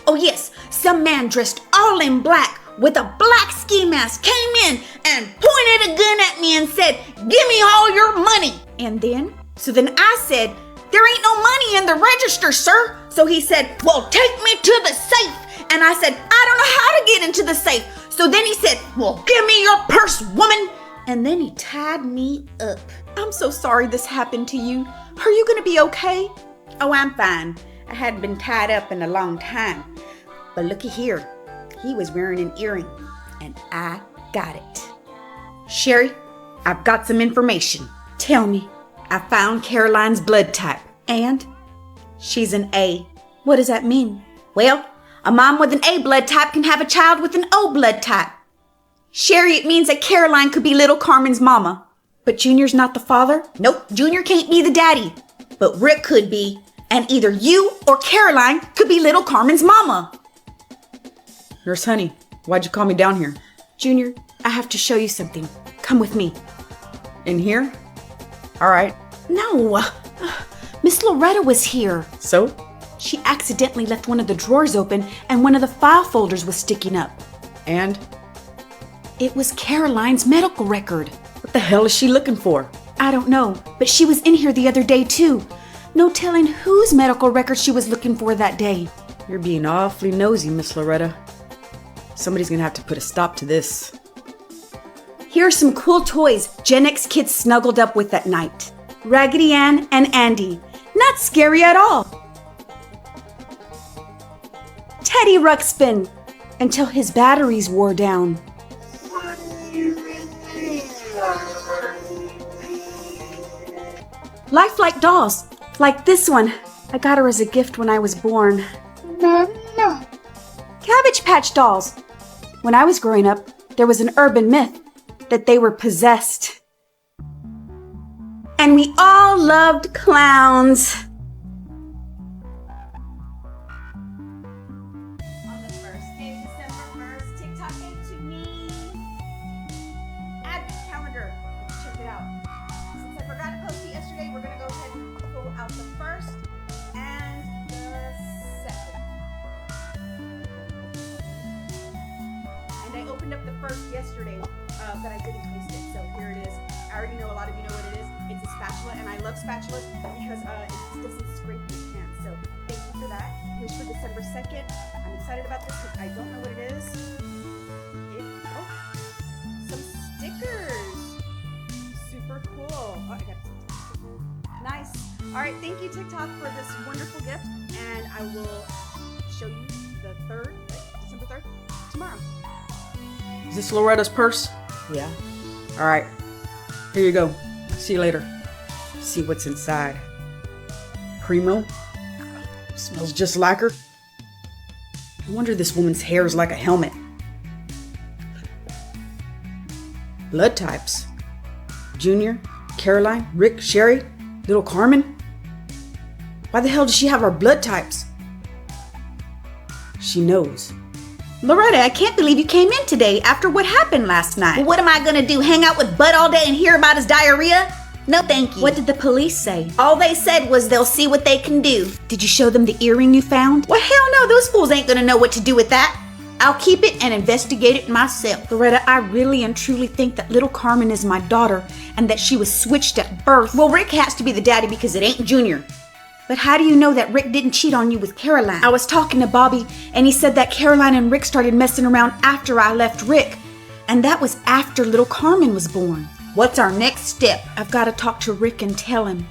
Oh yes, some man dressed all in black with a black ski mask came in and pointed a gun at me and said, give me all your money. And then I said, there ain't no money in the register, sir. So he said, well, take me to the safe. And I said, I don't know how to get into the safe. So then he said, well, give me your purse, woman. And then he tied me up. I'm so sorry this happened to you. Are you gonna be okay? Oh, I'm fine. I hadn't been tied up in a long time. But looky here. He was wearing an earring, and I got it. Sherry, I've got some information. Tell me. I found Caroline's blood type, and she's an A. What does that mean? Well, a mom with an A blood type can have a child with an O blood type. Sherry, it means that Caroline could be little Carmen's mama. But Junior's not the father? Nope, Junior can't be the daddy. But Rick could be, and either you or Caroline could be little Carmen's mama. Nurse Honey, why'd you call me down here? Junior, I have to show you something. Come with me. In here? All right. No, Miss Loretta was here. So? She accidentally left one of the drawers open and one of the file folders was sticking up. And? It was Caroline's medical record. What the hell is she looking for? I don't know, but she was in here the other day too. No telling whose medical record she was looking for that day. You're being awfully nosy, Miss Loretta. Somebody's gonna have to put a stop to this. Here are some cool toys Gen X kids snuggled up with that night. Raggedy Ann and Andy. Not scary at all. Teddy Ruxpin. Until his batteries wore down. Lifelike dolls. Like this one. I got her as a gift when I was born. Cabbage Patch dolls. When I was growing up, there was an urban myth that they were possessed. And we all loved clowns. On the first day of December 1st, TikTok came to me. Add calendar. yesterday, but I didn't post it. So here it is. I already know a lot of you know what it is. It's a spatula, and I love spatulas because it doesn't scrape your hands. So thank you for that. Here's for December 2nd. I'm excited about this because I don't know what it is. Some stickers. Super cool. Oh, I got some. Nice. All right, thank you, TikTok, for this wonderful gift, and I will show you the 3rd, December 3rd, tomorrow. Is this Loretta's purse? Yeah. All right. Here you go. See you later. See what's inside. Primo? Smells just like her. No wonder this woman's hair is like a helmet. Blood types. Junior, Caroline, Rick, Sherry, little Carmen. Why the hell does she have our blood types? She knows. Loretta, I can't believe you came in today after what happened last night. Well, what am I gonna do? Hang out with Bud all day and hear about his diarrhea? No, thank you. What did the police say? All they said was they'll see what they can do. Did you show them the earring you found? Well, hell no, those fools ain't gonna know what to do with that. I'll keep it and investigate it myself. Loretta, I really and truly think that little Carmen is my daughter and that she was switched at birth. Well, Rick has to be the daddy because it ain't Junior. But how do you know that Rick didn't cheat on you with Caroline? I was talking to Bobby and he said that Caroline and Rick started messing around after I left Rick. And that was after little Carmen was born. What's our next step? I've got to talk to Rick and tell him.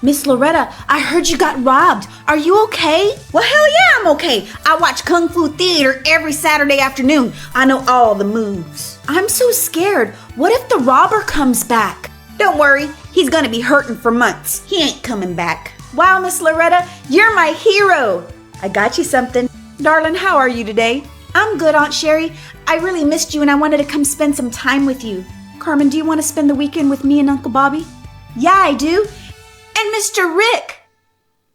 Miss Loretta, I heard you got robbed. Are you okay? Well, hell yeah, I'm okay. I watch Kung Fu Theater every Saturday afternoon. I know all the moves. I'm so scared. What if the robber comes back? Don't worry, he's gonna be hurting for months. He ain't coming back. Wow, Miss Loretta, you're my hero. I got you something. Darling, how are you today? I'm good, Aunt Sherry. I really missed you and I wanted to come spend some time with you. Carmen, do you want to spend the weekend with me and Uncle Bobby? Yeah, I do. And Mr. Rick.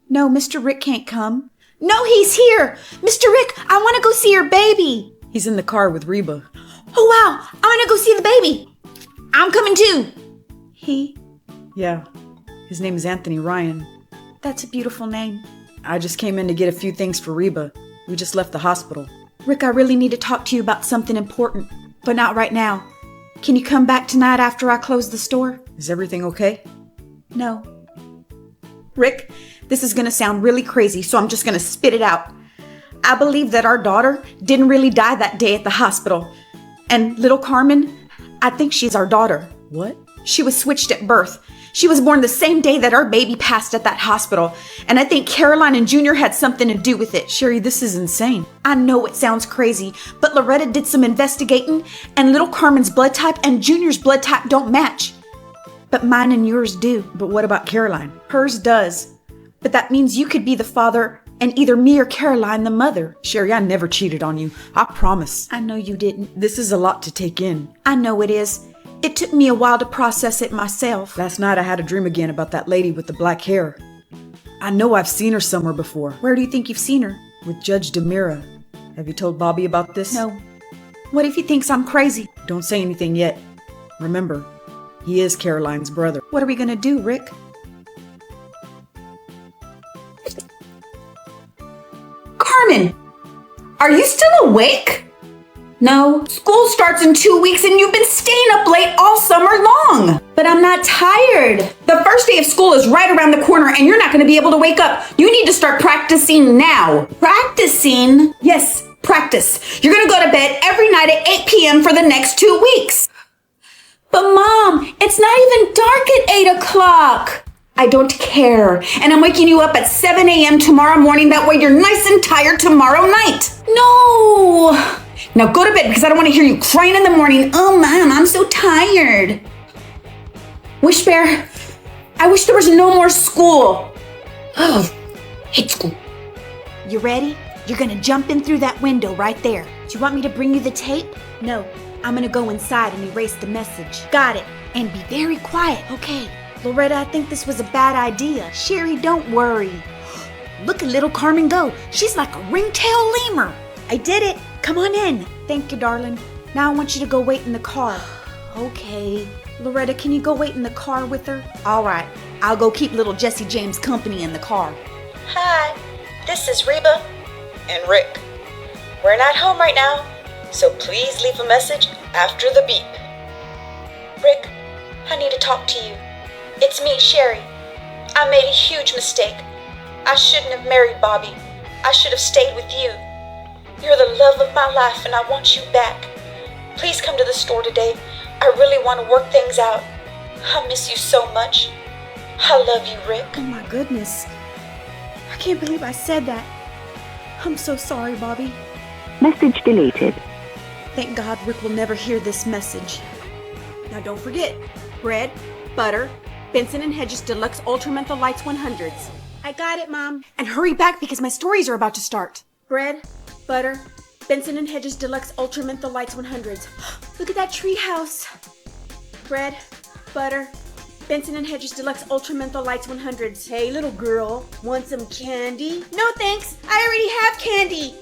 No, Mr. Rick can't come. No, he's here. Mr. Rick, I want to go see your baby. He's in the car with Reba. Oh, wow. I want to go see the baby. I'm coming too. He? Yeah. His name is Anthony Ryan. That's a beautiful name. I just came in to get a few things for Reba. We just left the hospital. Rick, I really need to talk to you about something important, but not right now. Can you come back tonight after I close the store? Is everything okay? No. Rick, this is gonna sound really crazy, so I'm just gonna spit it out. I believe that our daughter didn't really die that day at the hospital. And little Carmen, I think she's our daughter. What? She was switched at birth. She was born the same day that our baby passed at that hospital. And I think Caroline and Junior had something to do with it. Sherry, this is insane. I know it sounds crazy, but Loretta did some investigating, and little Carmen's blood type and Junior's blood type don't match. But mine and yours do. But what about Caroline? Hers does. But that means you could be the father and either me or Caroline the mother. Sherry, I never cheated on you. I promise. I know you didn't. This is a lot to take in. I know it is. It took me a while to process it myself. Last night I had a dream again about that lady with the black hair. I know I've seen her somewhere before. Where do you think you've seen her? With Judge Demira. Have you told Bobby about this? No. What if he thinks I'm crazy? Don't say anything yet. Remember, he is Caroline's brother. What are we gonna do, Rick? Carmen! Are you still awake? No. School starts in 2 weeks and you've been staying up late all summer long. But I'm not tired. The first day of school is right around the corner and you're not going to be able to wake up. You need to start practicing now. Practicing? Yes, practice. You're going to go to bed every night at 8 p.m. for the next 2 weeks. But Mom, it's not even dark at 8 o'clock. I don't care. And I'm waking you up at 7 a.m. tomorrow morning. That way you're nice and tired tomorrow night. No. Now go to bed because I don't want to hear you crying in the morning. Oh, Mom, I'm so tired. Wish Bear, I wish there was no more school. Oh, hate school. You ready? You're going to jump in through that window right there. Do you want me to bring you the tape? No, I'm going to go inside and erase the message. Got it. And be very quiet, okay? Loretta, I think this was a bad idea. Sherry, don't worry. Look at little Carmen go. She's like a ringtail lemur. I did it. Come on in. Thank you, darling. Now I want you to go wait in the car. Okay. Loretta, can you go wait in the car with her? All right. I'll go keep little Jesse James company in the car. Hi, this is Reba and Rick. We're not home right now, so please leave a message after the beep. Rick, I need to talk to you. It's me, Sherry. I made a huge mistake. I shouldn't have married Bobby. I should have stayed with you. You're the love of my life and I want you back. Please come to the store today. I really want to work things out. I miss you so much. I love you, Rick. Oh my goodness. I can't believe I said that. I'm so sorry, Bobby. Message deleted. Thank God Rick will never hear this message. Now don't forget, bread, butter, Benson & Hedges Deluxe Ultra Menthol Lights 100s. I got it, Mom. And hurry back because my stories are about to start. Bread, butter, Benson & Hedges Deluxe Ultra Menthol Lights 100s. Look at that tree house. Bread, butter, Benson & Hedges Deluxe Ultra Menthol Lights 100s. Hey, little girl, want some candy? No, thanks. I already have candy.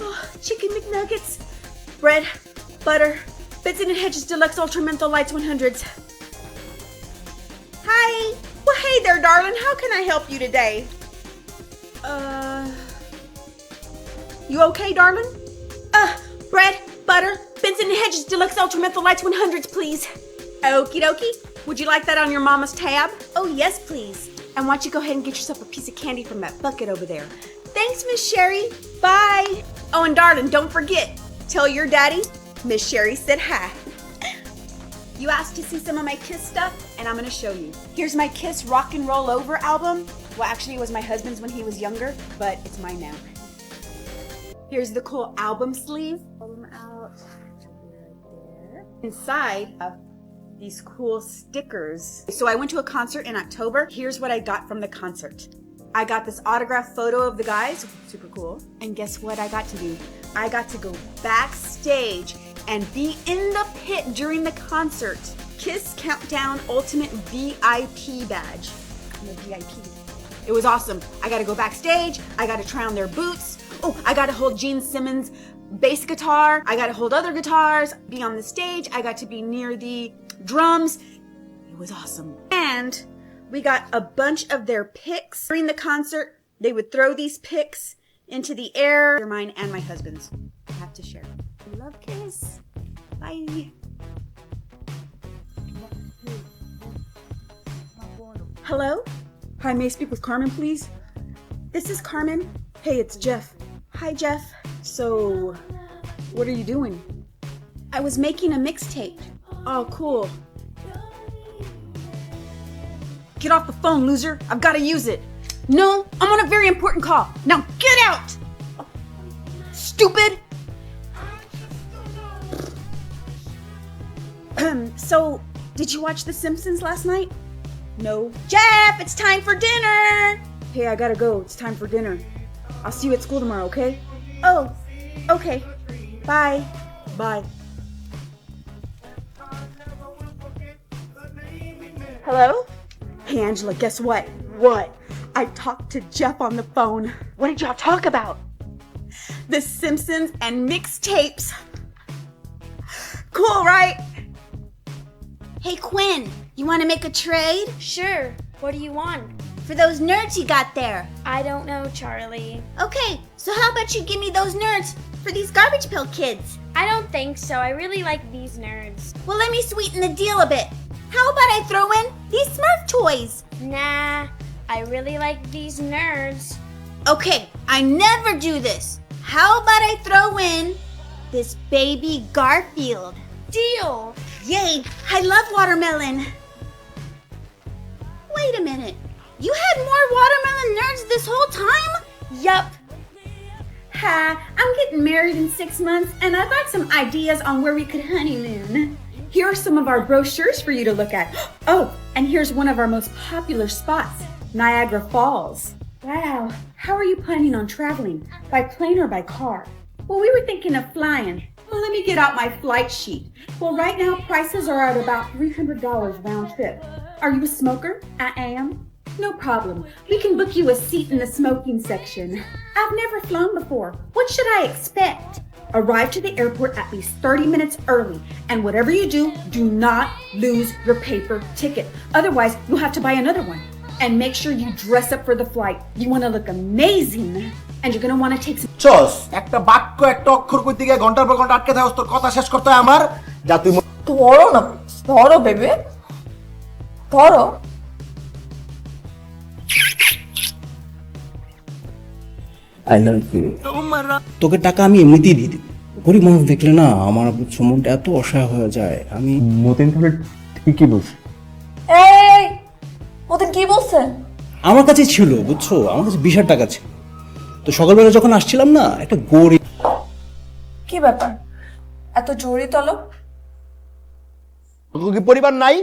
Oh, chicken McNuggets. Bread, butter, Benson & Hedges Deluxe Ultra Menthol Lights 100s. Hi. Well, hey there, darling. How can I help you today? You okay, darling? Bread, butter, Benson & Hedges Deluxe Ultra Menthol Lights 100s, please. Okie dokie. Would you like that on your mama's tab? Oh, yes, please. And why don't you go ahead and get yourself a piece of candy from that bucket over there? Thanks, Miss Sherry. Bye. Oh, and darling, don't forget, tell your daddy Miss Sherry said hi. You asked to see some of my Kiss stuff, and I'm going to show you. Here's my Kiss Rock and Roll Over album. Well, actually, it was my husband's when he was younger, but it's mine now. Here's the cool album sleeve. Pull them out right there. Inside of these cool stickers. So I went to a concert in October. Here's what I got from the concert. I got this autographed photo of the guys, super cool. And guess what I got to do? I got to go backstage and be in the pit during the concert. Kiss Countdown Ultimate VIP badge. I'm a VIP. It was awesome. I got to go backstage. I got to try on their boots. Oh, I got to hold Gene Simmons' bass guitar. I got to hold other guitars, be on the stage. I got to be near the drums. It was awesome. And we got a bunch of their picks. During the concert, they would throw these picks into the air. They're mine and my husband's. I have to share. Love, Kiss. Bye. Hello? Hi, may I speak with Carmen, please? This is Carmen. Hey, it's Jeff. Hi, Jeff. So, what are you doing? I was making a mixtape. Oh, cool. Get off the phone, loser. I've got to use it. No, I'm on a very important call. Now get out! Stupid! So, did you watch The Simpsons last night? No. Jeff, it's time for dinner! Hey, I gotta go. It's time for dinner. I'll see you at school tomorrow, okay? Oh, okay. Bye. Bye. Hello? Hey, Angela, guess what? What? I talked to Jeff on the phone. What did y'all talk about? The Simpsons and mixtapes. Cool, right? Hey, Quinn, you want to make a trade? Sure. What do you want? For those nerds you got there. I don't know, Charlie. Okay, so how about you give me those nerds for these Garbage Pail Kids? I don't think so. I really like these nerds. Well, let me sweeten the deal a bit. How about I throw in these Smurf toys? Nah, I really like these nerds. Okay, I never do this. How about I throw in this baby Garfield? Deal! Yay, I love watermelon. Wait a minute. You had more watermelon nerds this whole time? Yup. Hi, I'm getting married in 6 months, and I've got some ideas on where we could honeymoon. Here are some of our brochures for you to look at. Oh, and here's one of our most popular spots, Niagara Falls. Wow, how are you planning on traveling? By plane or by car? Well, we were thinking of flying. Well, let me get out my flight sheet. Well, right now prices are at about $300 round trip. Are you a smoker? I am. No problem. We can book you a seat in the smoking section. I've never flown before. What should I expect? Arrive to the airport at least 30 minutes early. And whatever you do, do not lose your paper ticket. Otherwise, you'll have to buy another one. And make sure you dress up for the flight. You want to look amazing. and you're gonna want to take some. চস একটা বাক্য একটা অক্ষর কইতে গিয়ে ঘন্টার পর ঘন্টা আটকে থাকস, তোর কথা শেষ করতে হয় আমার। যা তুই ধরো না, ধরো বেবে, ধরো। I love you. তোকে টাকা আমি এমনিতেই দিয়ে দিব। গরিব মানুষ দেখলে না আমার মনটা এত অসহায় হয়ে যায়। আমি মতিন তাহলে ঠিকই বলছি। এই মতন কি বলছেন? আমার কাছে ছিল বুঝছো, আমার কাছে 20,000 টাকা ছিল। তো সকালবেলা যখন আসছিলাম না, একটা গরিব কি ব্যাপার এত জোরে তলো? তোর কি পরিবার নাই?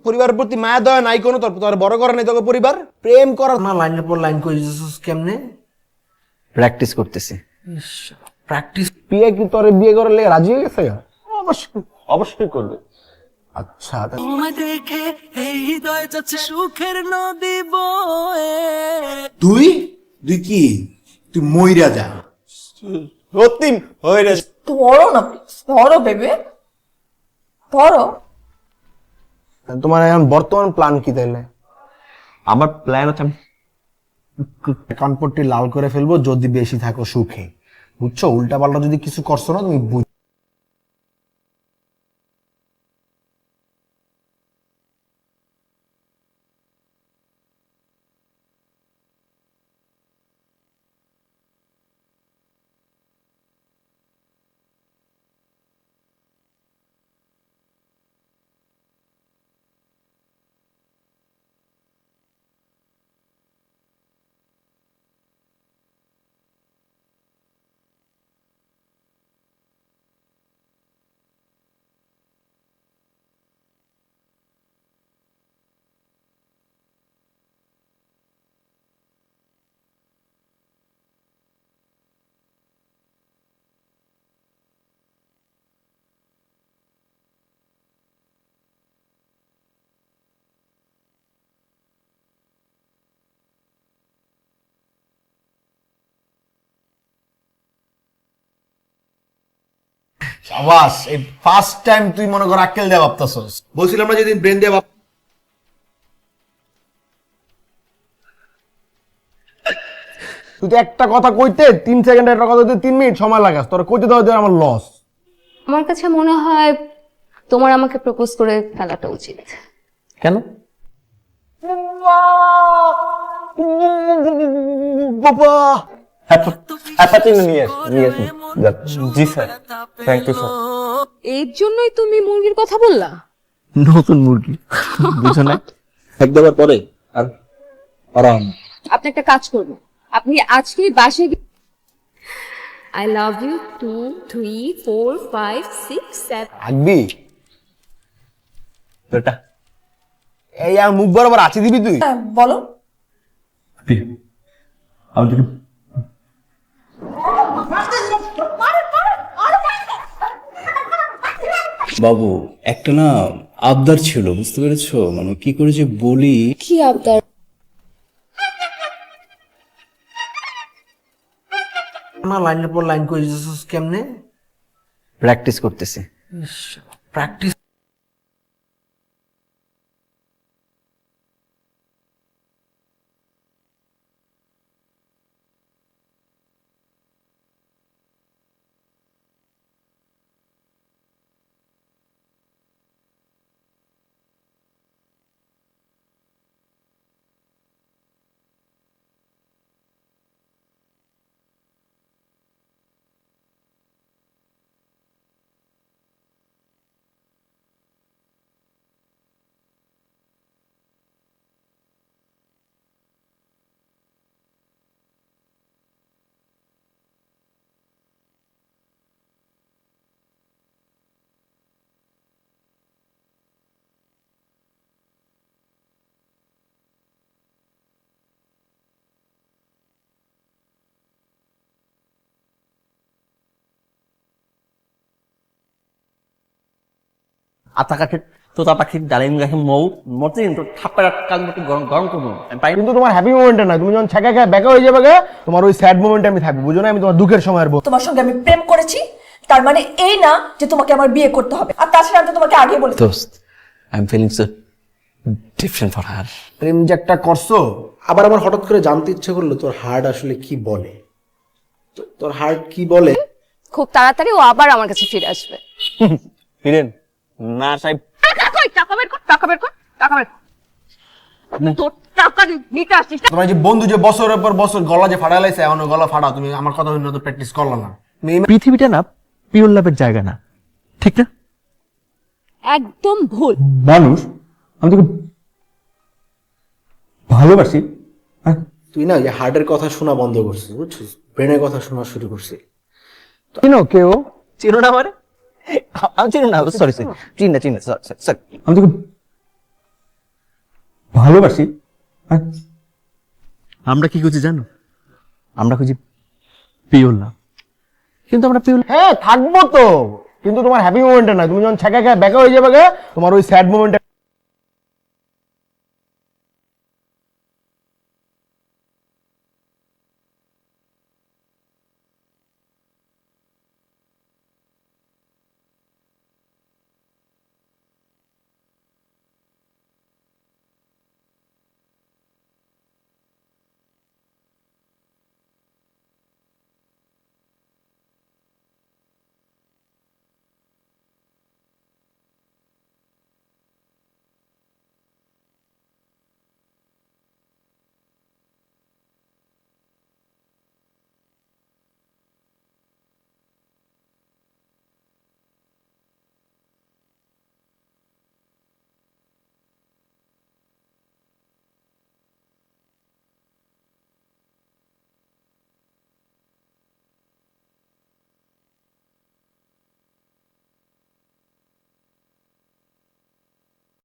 পরিবারের প্রতি মায়া দয়া নাই কোনো? তোর বড় করা নাই তোকে পরিবার? প্রেম করার না, লাইনের পর লাইন করে দিতেছিস কেমনে? প্র্যাকটিস করতেছি। প্র্যাকটিস? বিয়ে কি তোর বিয়ে করে লেগে রাজি হয়ে গেছে? অবশ্যই অবশ্যই করবে। আচ্ছা তুই তুই কি তুই মইরা যা রতিম হয়ে রে। ধরো না, ধরো বেবে, ধরো। তোমার এখন বর্তমান প্ল্যান কি তাইলে? আমার প্ল্যান হচ্ছে আমি কানপট্টি লাল করে ফেলবো যদি বেশি থাকো সুখে, বুঝছো? উল্টা পাল্টা যদি কিছু করছো না তুমি সাবাস। এই ফার্স্ট টাইম তুই মনে কর আক্কেল দেয়া ভাবতাছস। বলছিলাম না যেদিন ব্রেন দেয়া ভাব। তুই তো একটা কথা কইতে 3 সেকেন্ডের একটা কথা কইতে 3 মিনিট সময় লাগাস, তোর কইতে দাও যে আমার লস। আমার কাছে মনে হয় তোমার আমাকে প্রপোজ করে ফেলাটা উচিত। কেন? বাবা জি স্যার, থ্যাংক ইউ স্যার। এর জন্যই তুমি মুরগির কথা বললা? নতুন মুরগি বুঝো না, একবার পরে আর আরাম। আপনি একটা কাজ করবেন, আপনি আজকে বাসে আই লাভ ইউ 2 3 4 5 6 7 আগবি বেটা এই আর মুখ বরাবর আছে দিবি তুই? বলো। আমি তোকে বাবু একটা না আবদার ছিল, বুঝতে পেরেছো? মানে কি করে যে বলি। কি আবদার? না, লাইনের পর লাইন করে দিতেছস কেমনে? প্র্যাকটিস করতেছি। প্র্যাকটিস? আতা কাঠে তোতা পাখির ডালিম গাছে মৌ মরতে কিন্তু থাপ্পা কাজটাকে গরম গরম করবো আমি পাই। কিন্তু তোমার হ্যাপি মোমেন্টে না, তুমি যখন ছেঁকা খেয়ে বেকা হয়ে যাবে তোমার ওই স্যাড মোমেন্টে আমি থাকবো, বুঝো না? আমি তোমার দুঃখের সময় আসবো। তোমার সঙ্গে আমি প্রেম করেছি তার মানে এই না যে তোমাকে আমার বিয়ে করতে হবে। আর তাছাড়া আমি তো তোমাকে আগে বলেছি দোস্ত I am feeling so different for her. প্রেম যে একটা করছো, আবার আমার হঠাৎ করে জানতে ইচ্ছে করলো তোর হার্ট আসলে কি বলে। তোর হার্ট কি বলে? খুব তাড়াতাড়ি ও আবার আমার কাছে ফিরে আসবে। ফিরেন না সাহেব। টাকা বের কর, টাকা বের কর, টাকা বের কর। তোর টাকা নিতে আসছিস না? তোমার যে বন্ধু যে বছরের পর বছর গলা যে ফাটা লাইছে, এখন গলা ফাটা, তুমি আমার কথা শুনে তো প্র্যাকটিস করলা না। পৃথিবীটা না পিওর লাভের জায়গা না, ঠিক না? একদম ভুল। মানুষ আমি তোকে ভালোবাসি। তুই না যে হার্টের কথা শোনা বন্ধ করছিস, বুঝছিস? ব্রেনের কথা শোনা শুরু করছিস। চিনো কেউ? চিনো না মানে? আমি চিনো না, সরি সরি, চিন না সরি। আমি তোকে ভালোবাসি। আমরা কি খুঁজি জানো? আমরা খুঁজি পিওর লাভ। কিন্তু আমরা পিওর হ্যাঁ থাকবো তো, কিন্তু তোমার হ্যাপি মোমেন্টে না। তুমি যখন ছেঁকা খেয়ে বেকা হয়ে যাবে, তোমার ওই স্যাড মোমেন্টে